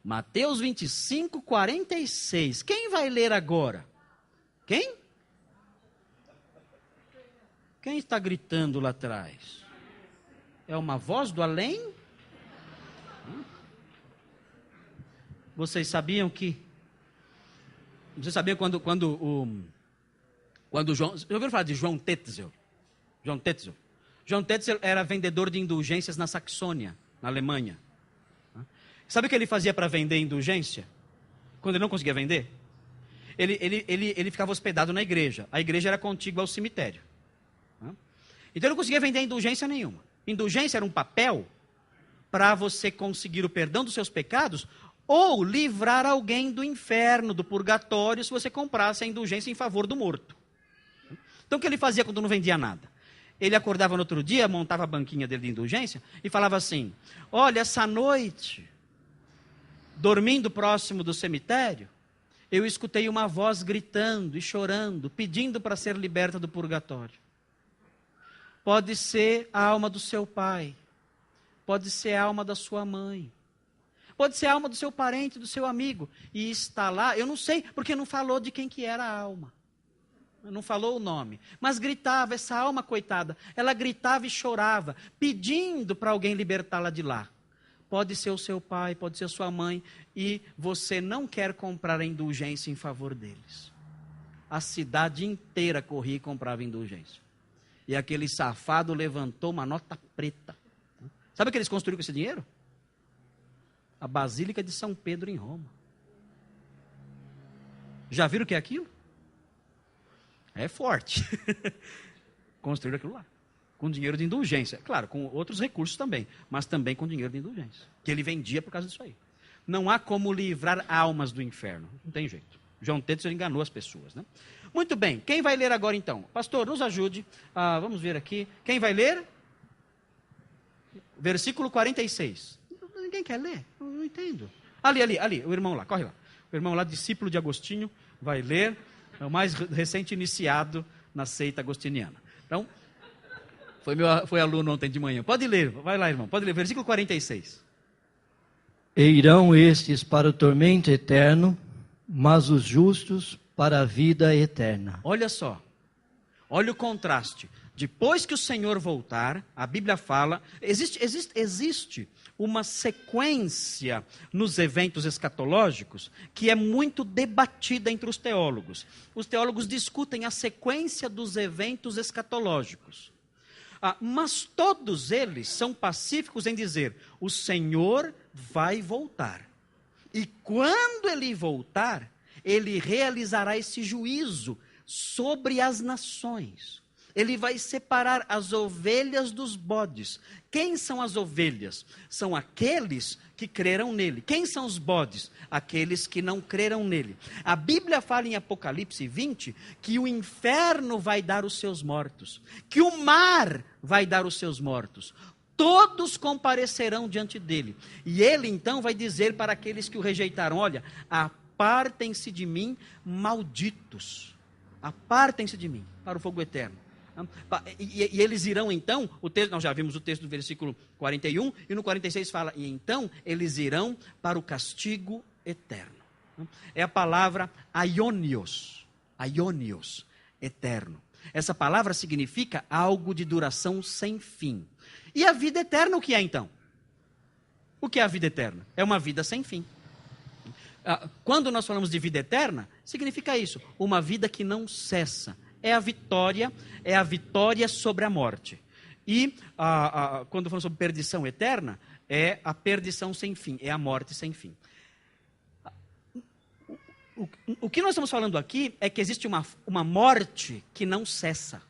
Mateus 25, 46. Quem vai ler agora? Quem? Quem está gritando lá atrás? É uma voz do além? Vocês sabiam quando João... Já ouviram falar de João Tetzel? João Tetzel era vendedor de indulgências na Saxônia, na Alemanha. Sabe o que ele fazia para vender indulgência? Quando ele não conseguia vender? Ele ficava hospedado na igreja. A igreja era contígua ao cemitério. Então ele não conseguia vender indulgência nenhuma. Indulgência era um papel para você conseguir o perdão dos seus pecados ou livrar alguém do inferno, do purgatório, se você comprasse a indulgência em favor do morto. Então o que ele fazia quando não vendia nada? Ele acordava no outro dia, montava a banquinha dele de indulgência e falava assim: olha, essa noite, dormindo próximo do cemitério, eu escutei uma voz gritando e chorando, pedindo para ser liberta do purgatório. Pode ser a alma do seu pai, pode ser a alma da sua mãe, pode ser a alma do seu parente, do seu amigo, e está lá, eu não sei, porque não falou de quem que era a alma. Não falou o nome, mas gritava, essa alma coitada, ela gritava e chorava, pedindo para alguém libertá-la de lá. Pode ser o seu pai, pode ser a sua mãe, e você não quer comprar a indulgência em favor deles. A cidade inteira corria e comprava indulgência. E aquele safado levantou uma nota preta. Sabe o que eles construíram com esse dinheiro? A Basílica de São Pedro em Roma. Já viram o que é aquilo? É forte. Construíram aquilo lá. Com dinheiro de indulgência. Claro, com outros recursos também. Mas também com dinheiro de indulgência. Que ele vendia por causa disso aí. Não há como livrar almas do inferno. Não tem jeito. João Tetzel enganou as pessoas, né? Muito bem. Quem vai ler agora então? Pastor, nos ajude. Vamos ver aqui. Quem vai ler? Versículo 46. Ninguém quer ler? Não entendo. Ali. O irmão lá. Corre lá. O irmão lá, discípulo de Agostinho, vai ler. É o mais recente iniciado na seita agostiniana. Então, foi aluno ontem de manhã. Pode ler, vai lá, irmão. Pode ler, versículo 46. E irão estes para o tormento eterno, mas os justos para a vida eterna. Olha só. Olha o contraste. Depois que o Senhor voltar, a Bíblia fala, existe uma sequência nos eventos escatológicos que é muito debatida entre os teólogos. Os teólogos discutem a sequência dos eventos escatológicos. Mas todos eles são pacíficos em dizer, o Senhor vai voltar. E quando ele voltar, ele realizará esse juízo sobre as nações. Ele vai separar as ovelhas dos bodes. Quem são as ovelhas? São aqueles que creram nele. Quem são os bodes? Aqueles que não creram nele. A Bíblia fala em Apocalipse 20 que o inferno vai dar os seus mortos, que o mar vai dar os seus mortos. Todos comparecerão diante dele. E ele então vai dizer para aqueles que o rejeitaram, olha, apartem-se de mim, malditos. Apartem-se de mim, para o fogo eterno. E eles irão então, nós já vimos o texto do versículo 41, e no 46 fala, e então eles irão para o castigo eterno. É a palavra aionios, eterno. Essa palavra significa algo de duração sem fim. E a vida eterna o que é então? O que é a vida eterna? É uma vida sem fim. Quando nós falamos de vida eterna, significa isso, uma vida que não cessa. É a vitória sobre a morte. E quando falamos sobre perdição eterna, é a perdição sem fim, é a morte sem fim. O que nós estamos falando aqui é que existe uma morte que não cessa.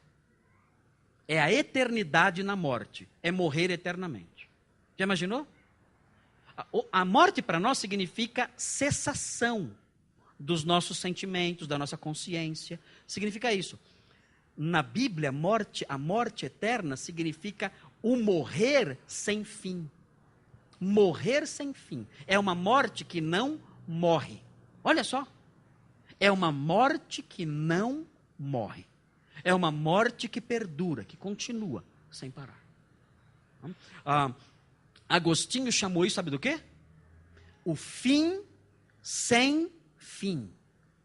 É a eternidade na morte, é morrer eternamente. Já imaginou? A morte para nós significa cessação dos nossos sentimentos, da nossa consciência. Significa isso. na Bíblia, a morte eterna significa o morrer sem fim. Morrer sem fim. É uma morte que não morre. Olha só. É uma morte que não morre. É uma morte que perdura, que continua, sem parar. Agostinho chamou isso, sabe do quê? O fim sem fim.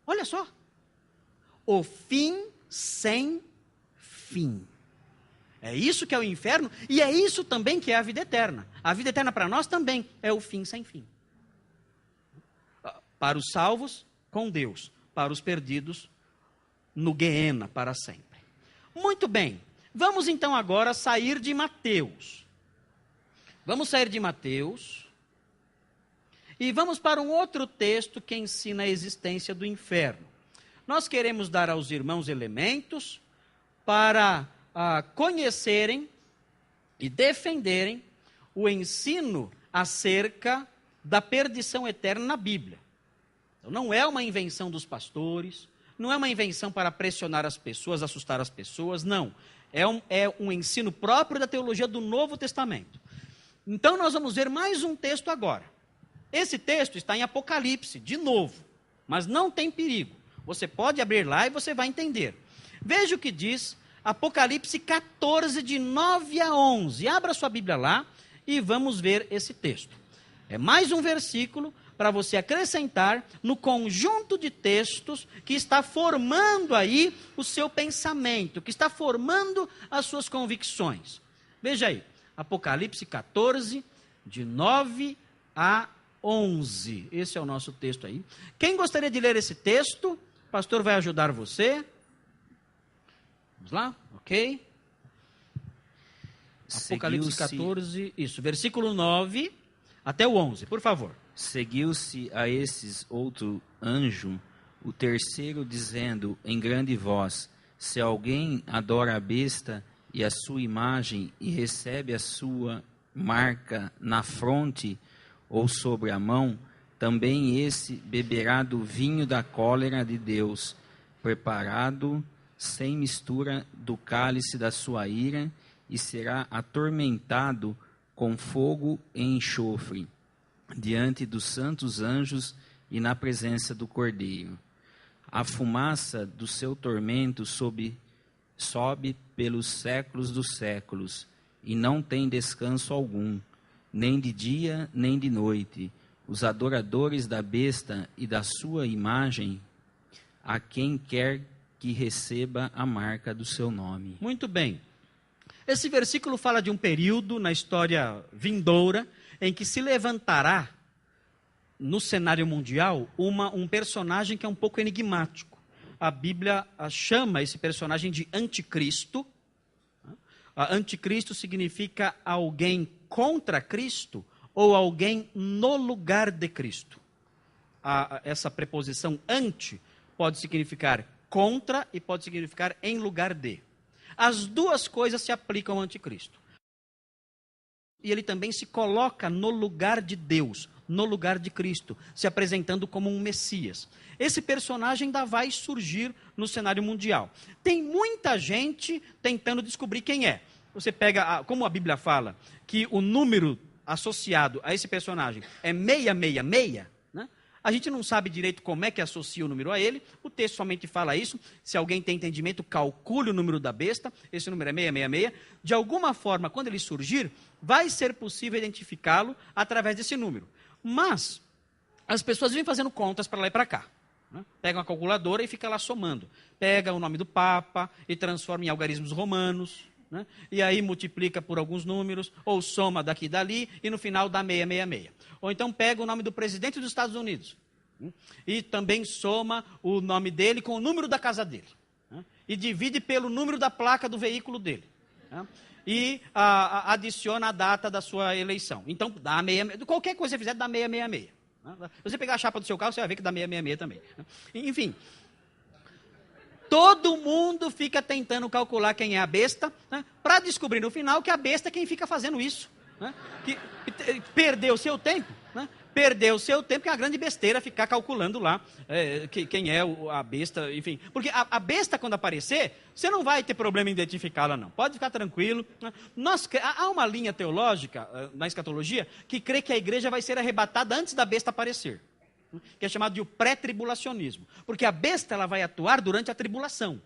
Olha só. O fim sem fim. É isso que é o inferno e é isso também que é a vida eterna. A vida eterna para nós também é o fim sem fim. Para os salvos, com Deus. Para os perdidos, no Guiena para sempre. Muito bem. Vamos então agora sair de Mateus. Vamos sair de Mateus e vamos para um outro texto que ensina a existência do inferno. Nós queremos dar aos irmãos elementos para conhecerem e defenderem o ensino acerca da perdição eterna na Bíblia. Então, não é uma invenção dos pastores, não é uma invenção para pressionar as pessoas, assustar as pessoas, não. É um ensino próprio da teologia do Novo Testamento. Então, nós vamos ver mais um texto agora. Esse texto está em Apocalipse, de novo, mas não tem perigo. Você pode abrir lá e você vai entender. Veja o que diz Apocalipse 14, de 9 a 11. Abra sua Bíblia lá e vamos ver esse texto. É mais um versículo para você acrescentar no conjunto de textos que está formando aí o seu pensamento, que está formando as suas convicções. Veja aí, Apocalipse 14, de 9 a 11. Esse é o nosso texto aí. Quem gostaria de ler esse texto? O pastor vai ajudar você. Vamos lá? Ok? Apocalipse 14, isso, versículo 9 até o 11, por favor. Seguiu-se a esses outro anjo, o terceiro, dizendo em grande voz: se alguém adora a besta e a sua imagem e recebe a sua marca na fronte ou sobre a mão, também esse beberá do vinho da cólera de Deus, preparado sem mistura do cálice da sua ira, e será atormentado com fogo e enxofre, diante dos santos anjos e na presença do Cordeiro. A fumaça do seu tormento sobe pelos séculos dos séculos, e não tem descanso algum, nem de dia nem de noite. Os adoradores da besta e da sua imagem, a quem quer que receba a marca do seu nome. Muito bem. Esse versículo fala de um período na história vindoura em que se levantará no cenário mundial um personagem que é um pouco enigmático. A Bíblia chama esse personagem de Anticristo. Anticristo significa alguém contra Cristo ou alguém no lugar de Cristo. Essa preposição anti pode significar contra e pode significar em lugar de. As duas coisas se aplicam ao anticristo. E ele também se coloca no lugar de Deus, no lugar de Cristo, se apresentando como um Messias. Esse personagem ainda vai surgir no cenário mundial. Tem muita gente tentando descobrir quem é. Você pega, como a Bíblia fala, que o número associado a esse personagem é 666, né? A gente não sabe direito como é que associa o número a ele, o texto somente fala isso. Se alguém tem entendimento, calcule o número da besta, esse número é 666. De alguma forma, quando ele surgir, vai ser possível identificá-lo através desse número. Mas as pessoas vêm fazendo contas para lá e para cá. Né? Pega uma calculadora e fica lá somando. Pega o nome do Papa e transforma em algarismos romanos, né? E aí multiplica por alguns números, ou soma daqui e dali, e no final dá 666. Ou então pega o nome do presidente dos Estados Unidos, né? E também soma o nome dele com o número da casa dele, né? E divide pelo número da placa do veículo dele, né? E adiciona a data da sua eleição. Então, dá 666. Qualquer coisa que você fizer, dá 666. Né? Se você pegar a chapa do seu carro, você vai ver que dá 666 também. Né? Enfim, todo mundo fica tentando calcular quem é a besta, né? Para descobrir no final que a besta é quem fica fazendo isso. Né? Que perdeu o seu tempo, né? Perdeu o seu tempo, que é uma grande besteira ficar calculando lá quem é a besta, enfim. Porque a besta, quando aparecer, você não vai ter problema em identificá-la, não. Pode ficar tranquilo. Há uma linha teológica na escatologia que crê que a igreja vai ser arrebatada antes da besta aparecer, que é chamado de pré-tribulacionismo. Porque a besta ela vai atuar durante a tribulação.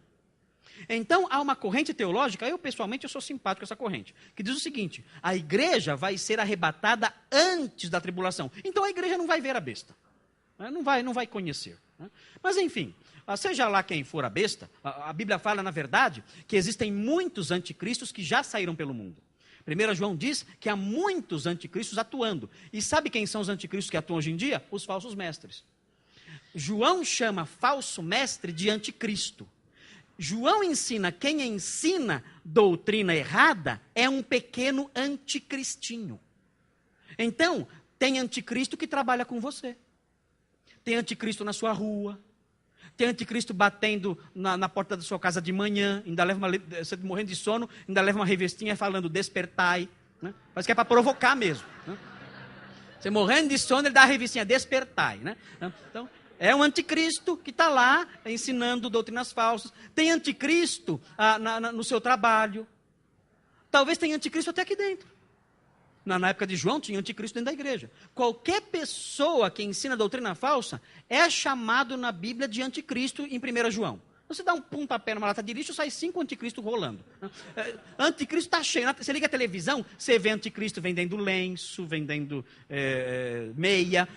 Então, há uma corrente teológica, pessoalmente eu sou simpático com essa corrente, que diz o seguinte: a igreja vai ser arrebatada antes da tribulação. Então a igreja não vai ver a besta, não vai conhecer. Mas enfim, seja lá quem for a besta, a Bíblia fala, na verdade, que existem muitos anticristos que já saíram pelo mundo. 1 João diz que há muitos anticristos atuando. E sabe quem são os anticristos que atuam hoje em dia? Os falsos mestres. João chama falso mestre de anticristo. João ensina, quem ensina doutrina errada é um pequeno anticristinho. Então, tem anticristo que trabalha com você. Tem anticristo na sua rua. Tem anticristo batendo na porta da sua casa de manhã, ainda leva você morrendo de sono, ainda leva uma revestinha falando despertai. Né? Parece que é para provocar mesmo. Né? Você morrendo de sono, ele dá a revistinha despertai. Né? Então, é um anticristo que está lá ensinando doutrinas falsas. Tem anticristo no seu trabalho. Talvez tenha anticristo até aqui dentro. Na época de João, tinha anticristo dentro da igreja. Qualquer pessoa que ensina doutrina falsa é chamado na Bíblia de anticristo em 1 João. Você dá um pontapé numa lata de lixo, sai 5 anticristos rolando. Anticristo está cheio. Você liga a televisão, você vê anticristo vendendo lenço, vendendo meia,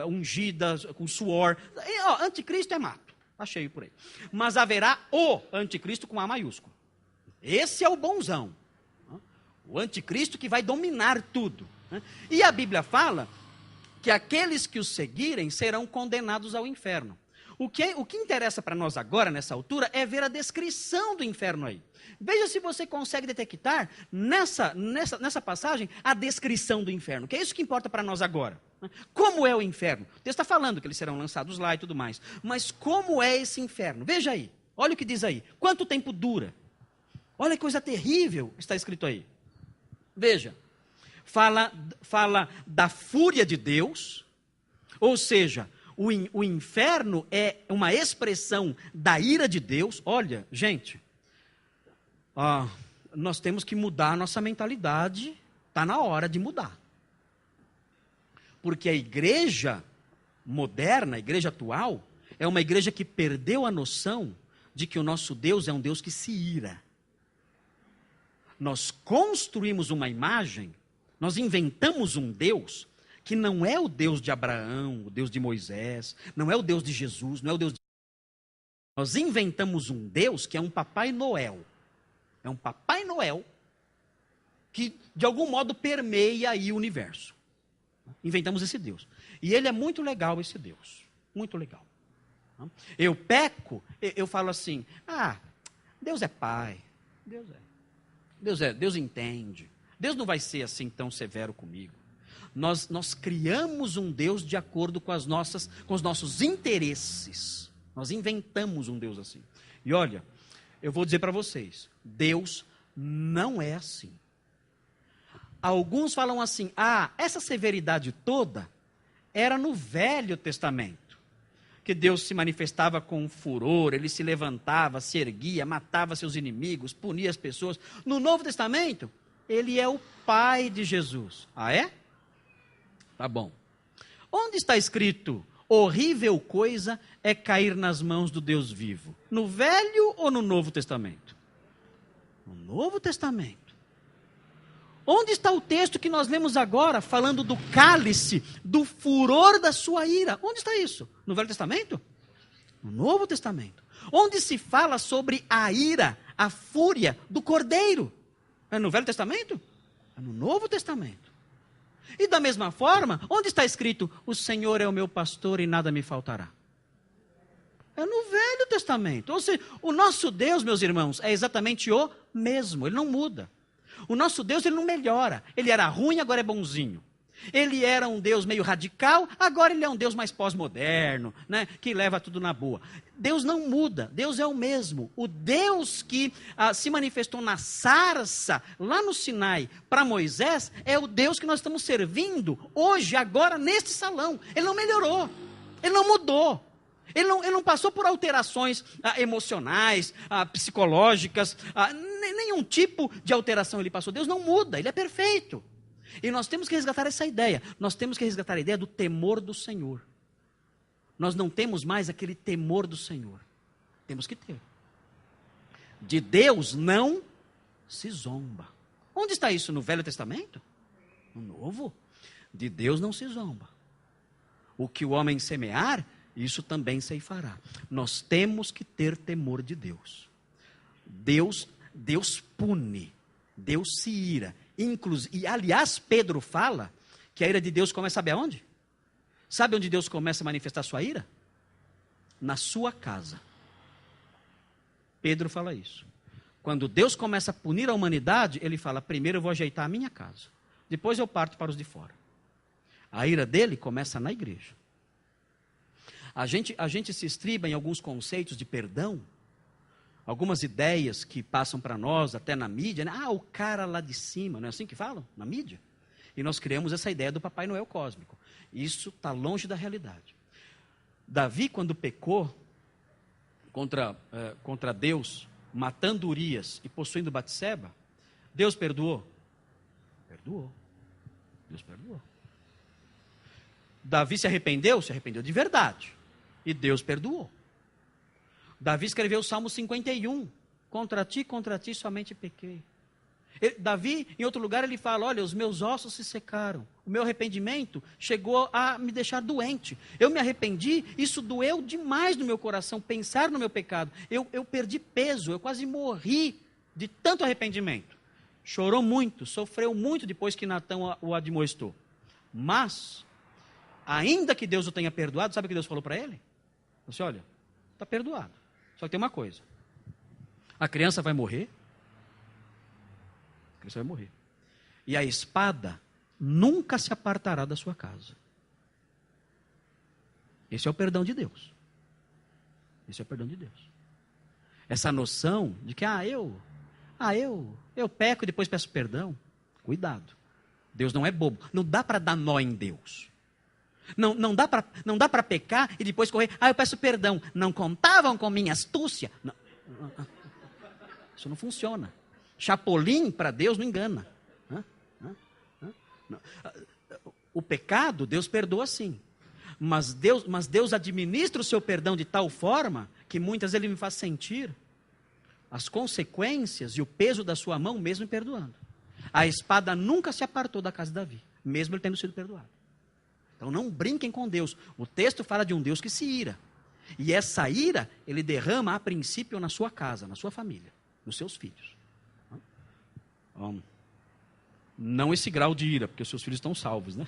ungida, com suor. Anticristo é mato. Está cheio por aí. Mas haverá o anticristo com A maiúsculo. Esse é o bonzão. O anticristo que vai dominar tudo. E a Bíblia fala que aqueles que o seguirem serão condenados ao inferno. O que interessa para nós agora, nessa altura, é ver a descrição do inferno aí. Veja se você consegue detectar nessa passagem a descrição do inferno, que é isso que importa para nós agora. Como é o inferno? O texto está falando que eles serão lançados lá e tudo mais. Mas como é esse inferno? Veja aí, olha o que diz aí. Quanto tempo dura? Olha que coisa terrível está escrito aí. Veja, fala da fúria de Deus, ou seja, o inferno é uma expressão da ira de Deus. Olha, gente, nós temos que mudar a nossa mentalidade, está na hora de mudar. Porque a igreja moderna, a igreja atual, é uma igreja que perdeu a noção de que o nosso Deus é um Deus que se ira. Nós construímos uma imagem, nós inventamos um Deus que não é o Deus de Abraão, o Deus de Moisés, não é o Deus de Jesus, não é o Deus de... Nós inventamos um Deus que é um Papai Noel. É um Papai Noel que, de algum modo, permeia aí o universo. Inventamos esse Deus. E ele é muito legal, esse Deus. Muito legal. Eu peco, eu falo assim, Deus é Pai. Deus entende. Deus não vai ser assim tão severo comigo. Nós criamos um Deus de acordo com os nossos interesses. Nós inventamos um Deus assim. E olha, eu vou dizer para vocês, Deus não é assim. Alguns falam assim, essa severidade toda era no Velho Testamento. Que Deus se manifestava com furor, ele se levantava, se erguia, matava seus inimigos, punia as pessoas. No Novo Testamento, ele é o Pai de Jesus. É? Tá bom. Onde está escrito, horrível coisa é cair nas mãos do Deus vivo? No Velho ou no Novo Testamento? No Novo Testamento. Onde está o texto que nós lemos agora, falando do cálice, do furor da sua ira? Onde está isso? No Velho Testamento? No Novo Testamento. Onde se fala sobre a ira, a fúria do Cordeiro? É no Velho Testamento? É no Novo Testamento. E da mesma forma, onde está escrito, o Senhor é o meu pastor e nada me faltará? É no Velho Testamento. Ou seja, o nosso Deus, meus irmãos, é exatamente o mesmo, ele não muda. O nosso Deus, ele não melhora. Ele era ruim, agora é bonzinho. Ele era um Deus meio radical, agora ele é um Deus mais pós-moderno, né, que leva tudo na boa. Deus não muda, Deus é o mesmo. O Deus que se manifestou na sarça, lá no Sinai, para Moisés, é o Deus que nós estamos servindo hoje, agora, neste salão. Ele não melhorou, ele não mudou. Ele não passou por alterações emocionais, psicológicas, nenhum tipo de alteração ele passou. Deus não muda, ele é perfeito. E nós temos que resgatar essa ideia. Nós temos que resgatar a ideia do temor do Senhor. Nós não temos mais aquele temor do Senhor. Temos que ter. De Deus não se zomba. Onde está isso? No Velho Testamento? No Novo? De Deus não se zomba. O que o homem semear, isso também ceifará. Nós temos que ter temor de Deus. Deus pune. Deus se ira. E aliás, Pedro fala que a ira de Deus começa, sabe aonde? Sabe onde Deus começa a manifestar sua ira? Na sua casa. Pedro fala isso. Quando Deus começa a punir a humanidade, ele fala, primeiro eu vou ajeitar a minha casa, depois eu parto para os de fora. A ira dele começa na igreja. A gente se estriba em alguns conceitos de perdão, algumas ideias que passam para nós, até na mídia, né? O cara lá de cima, não é assim que falam? Na mídia? E nós criamos essa ideia do Papai Noel cósmico. Isso está longe da realidade. Davi, quando pecou contra Deus, matando Urias e possuindo Batseba, Deus perdoou? Perdoou. Deus perdoou. Davi se arrependeu? Se arrependeu de verdade. E Deus perdoou. Davi escreveu o Salmo 51. Contra ti somente pequei. Davi, em outro lugar, ele fala, olha, os meus ossos se secaram. O meu arrependimento chegou a me deixar doente. Eu me arrependi, isso doeu demais no meu coração, pensar no meu pecado. Eu perdi peso, eu quase morri de tanto arrependimento. Chorou muito, sofreu muito depois que Natão o admoestou. Mas, ainda que Deus o tenha perdoado, sabe o que Deus falou para ele? Ele disse, olha, está perdoado. Só que tem uma coisa. A criança vai morrer. A criança vai morrer. E a espada nunca se apartará da sua casa. Esse é o perdão de Deus. Esse é o perdão de Deus. Essa noção de que, eu peco e depois peço perdão. Cuidado. Deus não é bobo. Não dá para dar nó em Deus. Não dá para pecar e depois correr. Eu peço perdão. Não contavam com minha astúcia. Não. Isso não funciona. Chapolin para Deus não engana. Não. O pecado, Deus perdoa sim. Mas Deus administra o seu perdão de tal forma que muitas vezes Ele me faz sentir as consequências e o peso da sua mão mesmo me perdoando. A espada nunca se apartou da casa de Davi, mesmo ele tendo sido perdoado. Então não brinquem com Deus. O texto fala de um Deus que se ira. E essa ira, ele derrama a princípio na sua casa, na sua família, nos seus filhos. Não esse grau de ira, porque os seus filhos estão salvos, né?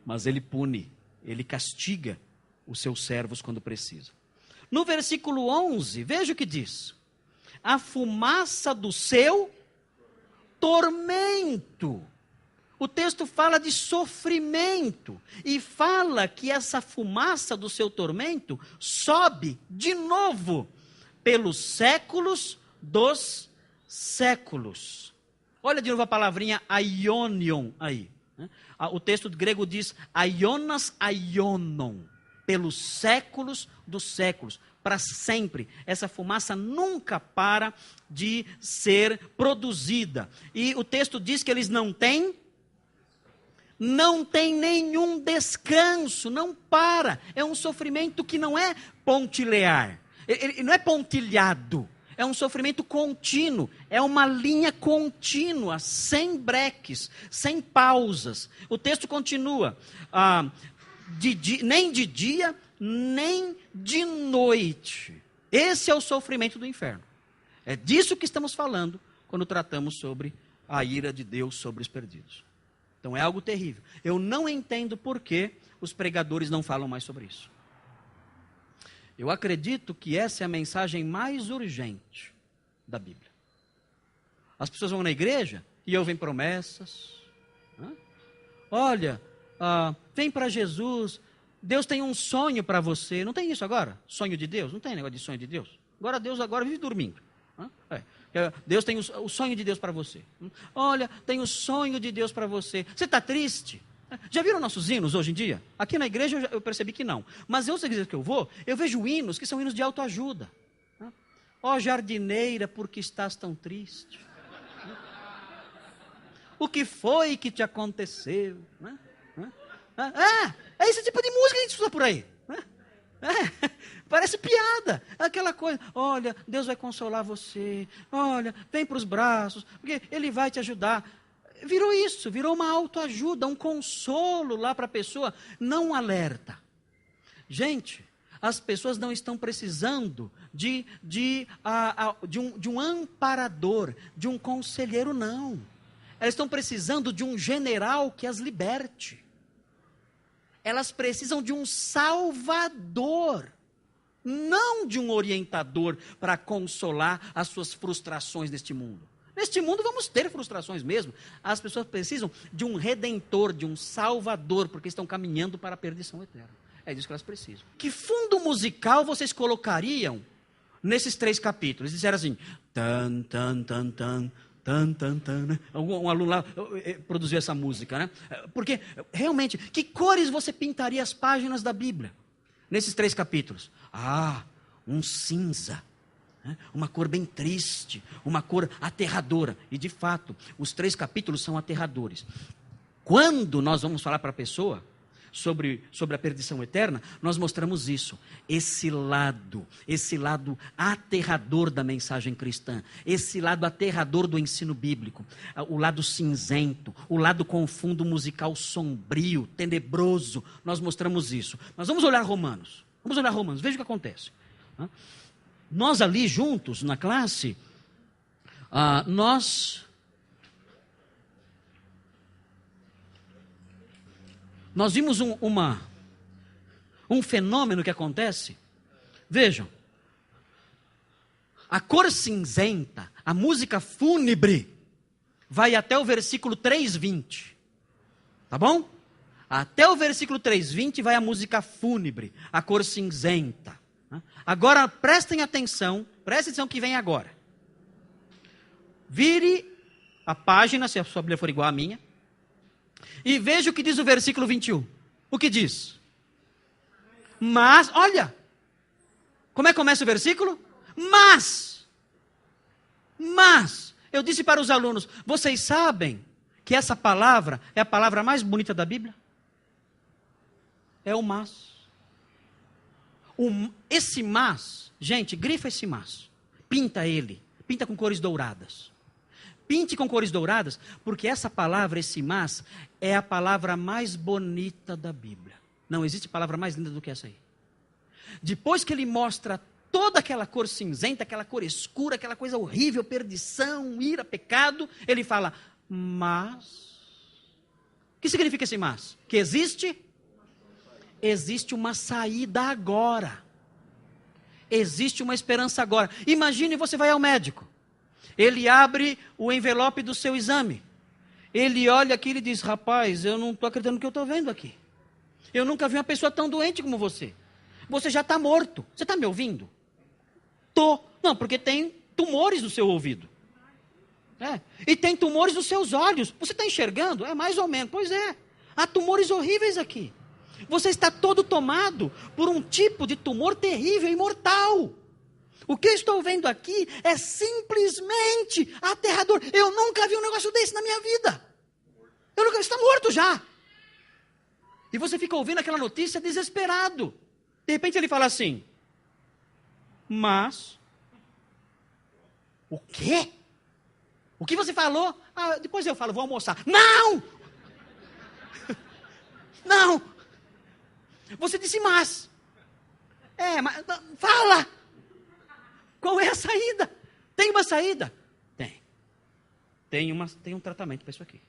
Mas ele pune, ele castiga os seus servos quando precisa. No versículo 11, veja o que diz. A fumaça do seu tormento. O texto fala de sofrimento e fala que essa fumaça do seu tormento sobe de novo pelos séculos dos séculos. Olha de novo a palavrinha aionion aí. O texto grego diz aionas aionon, pelos séculos dos séculos, para sempre. Essa fumaça nunca para de ser produzida. E o texto diz que eles não têm nenhum descanso, não para. É um sofrimento que não é pontilear, ele não é pontilhado, é um sofrimento contínuo, é uma linha contínua, sem breques, sem pausas. O texto continua, nem de dia, nem de noite. Esse é o sofrimento do inferno. É disso que estamos falando quando tratamos sobre a ira de Deus sobre os perdidos. Então é algo terrível. Eu não entendo por que os pregadores não falam mais sobre isso. Eu acredito que essa é a mensagem mais urgente da Bíblia. As pessoas vão na igreja e ouvem promessas, olha, vem para Jesus, Deus tem um sonho para você. Não tem isso agora? Sonho de Deus? Não tem negócio de sonho de Deus? Agora Deus vive dormindo. Deus tem o sonho de Deus para você. Olha, tem o sonho de Deus para você. Você está triste? Já viram nossos hinos hoje em dia? Aqui na igreja eu percebi que não. Mas em outras igrejas que eu vou, eu vejo hinos que são hinos de autoajuda. Ó jardineira, por que estás tão triste? O que foi que te aconteceu? É esse tipo de música que a gente usa por aí. Parece piada, aquela coisa, olha, Deus vai consolar você, olha, vem para os braços, porque Ele vai te ajudar. Virou isso, virou uma autoajuda, um consolo lá para a pessoa, não um alerta. Gente, as pessoas não estão precisando de um amparador, de um conselheiro, não. Elas estão precisando de um general que as liberte. Elas precisam de um salvador, não de um orientador para consolar as suas frustrações neste mundo. Neste mundo vamos ter frustrações mesmo. As pessoas precisam de um redentor, de um salvador, porque estão caminhando para a perdição eterna. É disso que elas precisam. Que fundo musical vocês colocariam nesses 3 capítulos? Disseram assim, tan, tan, tan, tan, tan, tan, tan, né? Um aluno lá produziu essa música, né? Porque, realmente, que cores você pintaria as páginas da Bíblia? Nesses 3 capítulos? Um cinza, né? Uma cor bem triste, uma cor aterradora. E, de fato, os 3 capítulos são aterradores. Quando nós vamos falar para a pessoa sobre a perdição eterna, nós mostramos isso, esse lado aterrador da mensagem cristã, esse lado aterrador do ensino bíblico, o lado cinzento, o lado com fundo musical sombrio, tenebroso, nós mostramos isso. Nós vamos olhar Romanos, veja o que acontece. Nós ali juntos, na classe, nós vimos um fenômeno que acontece. Vejam, a cor cinzenta, a música fúnebre, vai até o versículo 3:20. Tá bom? Até o versículo 3:20 vai a música fúnebre, a cor cinzenta. Agora prestem atenção que vem agora. Vire a página, se a sua Bíblia for igual à minha, e veja o que diz o versículo 21. O que diz? Mas, olha, como é que começa o versículo? Mas, eu disse para os alunos, vocês sabem que essa palavra é a palavra mais bonita da Bíblia? É o mas. Esse mas, gente, grifa esse mas. Pinta ele, pinta com cores douradas. Pinte com cores douradas, porque essa palavra, esse mas, é a palavra mais bonita da Bíblia. Não existe palavra mais linda do que essa aí. Depois que ele mostra toda aquela cor cinzenta, aquela cor escura, aquela coisa horrível, perdição, ira, pecado, ele fala, mas. O que significa esse mas? Que existe uma saída agora. Existe uma esperança agora. Imagine, você vai ao médico. Ele abre o envelope do seu exame. Ele olha aqui e diz, rapaz, eu não estou acreditando no que eu estou vendo aqui. Eu nunca vi uma pessoa tão doente como você. Você já está morto. Você está me ouvindo? Não, porque tem tumores no seu ouvido. E tem tumores nos seus olhos. Você está enxergando? É mais ou menos. Pois é. Há tumores horríveis aqui. Você está todo tomado por um tipo de tumor terrível e mortal. O que eu estou vendo aqui é simplesmente aterrador. Eu nunca vi um negócio desse na minha vida. Está morto já. E você fica ouvindo aquela notícia desesperado. De repente ele fala assim, mas, o quê? O que você falou? Depois eu falo, vou almoçar. Não! Não! Você disse mas. Mas fala! Qual é a saída? Tem uma saída? Tem um tratamento para isso aqui.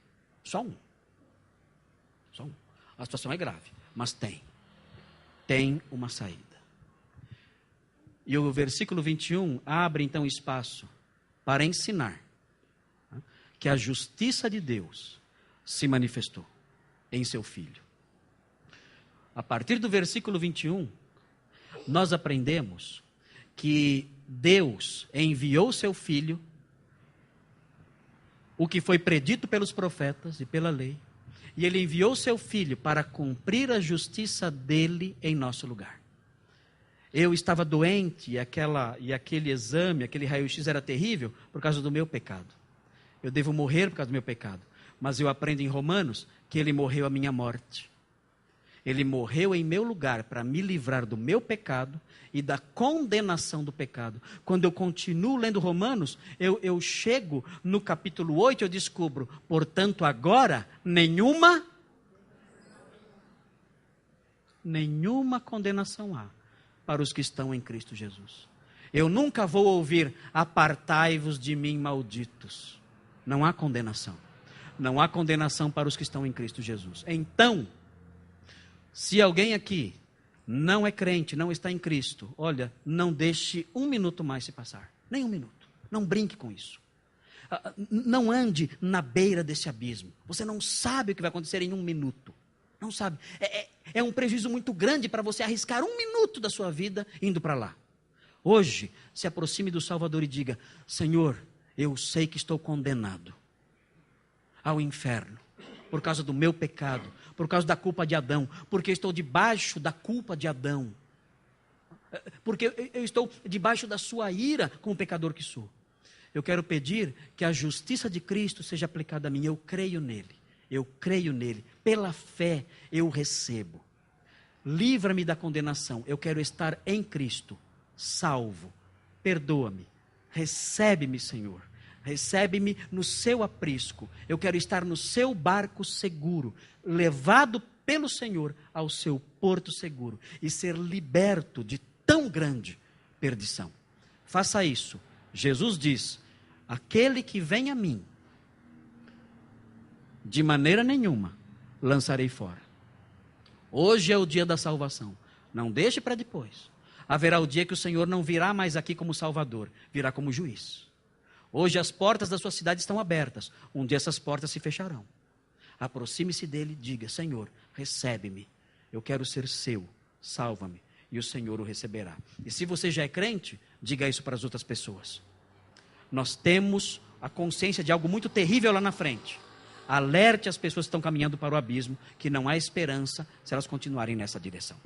Só um. A situação é grave, mas tem uma saída. E o versículo 21 abre então espaço para ensinar que a justiça de Deus se manifestou. em seu Filho. A partir do versículo 21, nós aprendemos que Deus enviou seu Filho, o que foi predito pelos profetas e pela lei, e Ele enviou seu Filho para cumprir a justiça dele em nosso lugar. Eu estava doente e aquele exame, aquele raio-x era terrível por causa do meu pecado. Eu devo morrer por causa do meu pecado. Mas eu aprendo em Romanos que Ele morreu a minha morte. Ele morreu em meu lugar para me livrar do meu pecado e da condenação do pecado. Quando eu continuo lendo Romanos, eu chego no capítulo 8 e eu descubro, portanto agora, nenhuma condenação há para os que estão em Cristo Jesus. Eu nunca vou ouvir, apartai-vos de mim, malditos. Não há condenação. Não há condenação para os que estão em Cristo Jesus. Então, se alguém aqui não é crente, não está em Cristo, olha, não deixe um minuto mais se passar. Nem um minuto. Não brinque com isso. Não ande na beira desse abismo. Você não sabe o que vai acontecer em um minuto. Não sabe. É um prejuízo muito grande para você arriscar um minuto da sua vida indo para lá. Hoje, se aproxime do Salvador e diga, Senhor, eu sei que estou condenado ao inferno por causa do meu pecado, por causa da culpa de Adão, porque estou debaixo da culpa de Adão, porque eu estou debaixo da sua ira como pecador que sou. Eu quero pedir que a justiça de Cristo seja aplicada a mim. Eu creio nele, pela fé eu recebo. Livra-me da condenação, eu quero estar em Cristo, salvo, perdoa-me, recebe-me, Senhor. Recebe-me no seu aprisco. Eu quero estar no seu barco seguro, levado pelo Senhor ao seu porto seguro e ser liberto de tão grande perdição. Faça isso. Jesus diz, aquele que vem a mim, de maneira nenhuma, lançarei fora. Hoje é o dia da salvação. Não deixe para depois. Haverá o dia que o Senhor não virá mais aqui como Salvador, virá como juiz. Hoje as portas da sua cidade estão abertas. Um dia essas portas se fecharão. Aproxime-se dele, diga, Senhor, recebe-me. Eu quero ser seu, salva-me. E o Senhor o receberá. E se você já é crente, diga isso para as outras pessoas. Nós temos a consciência de algo muito terrível lá na frente. Alerte as pessoas que estão caminhando para o abismo, que não há esperança se elas continuarem nessa direção.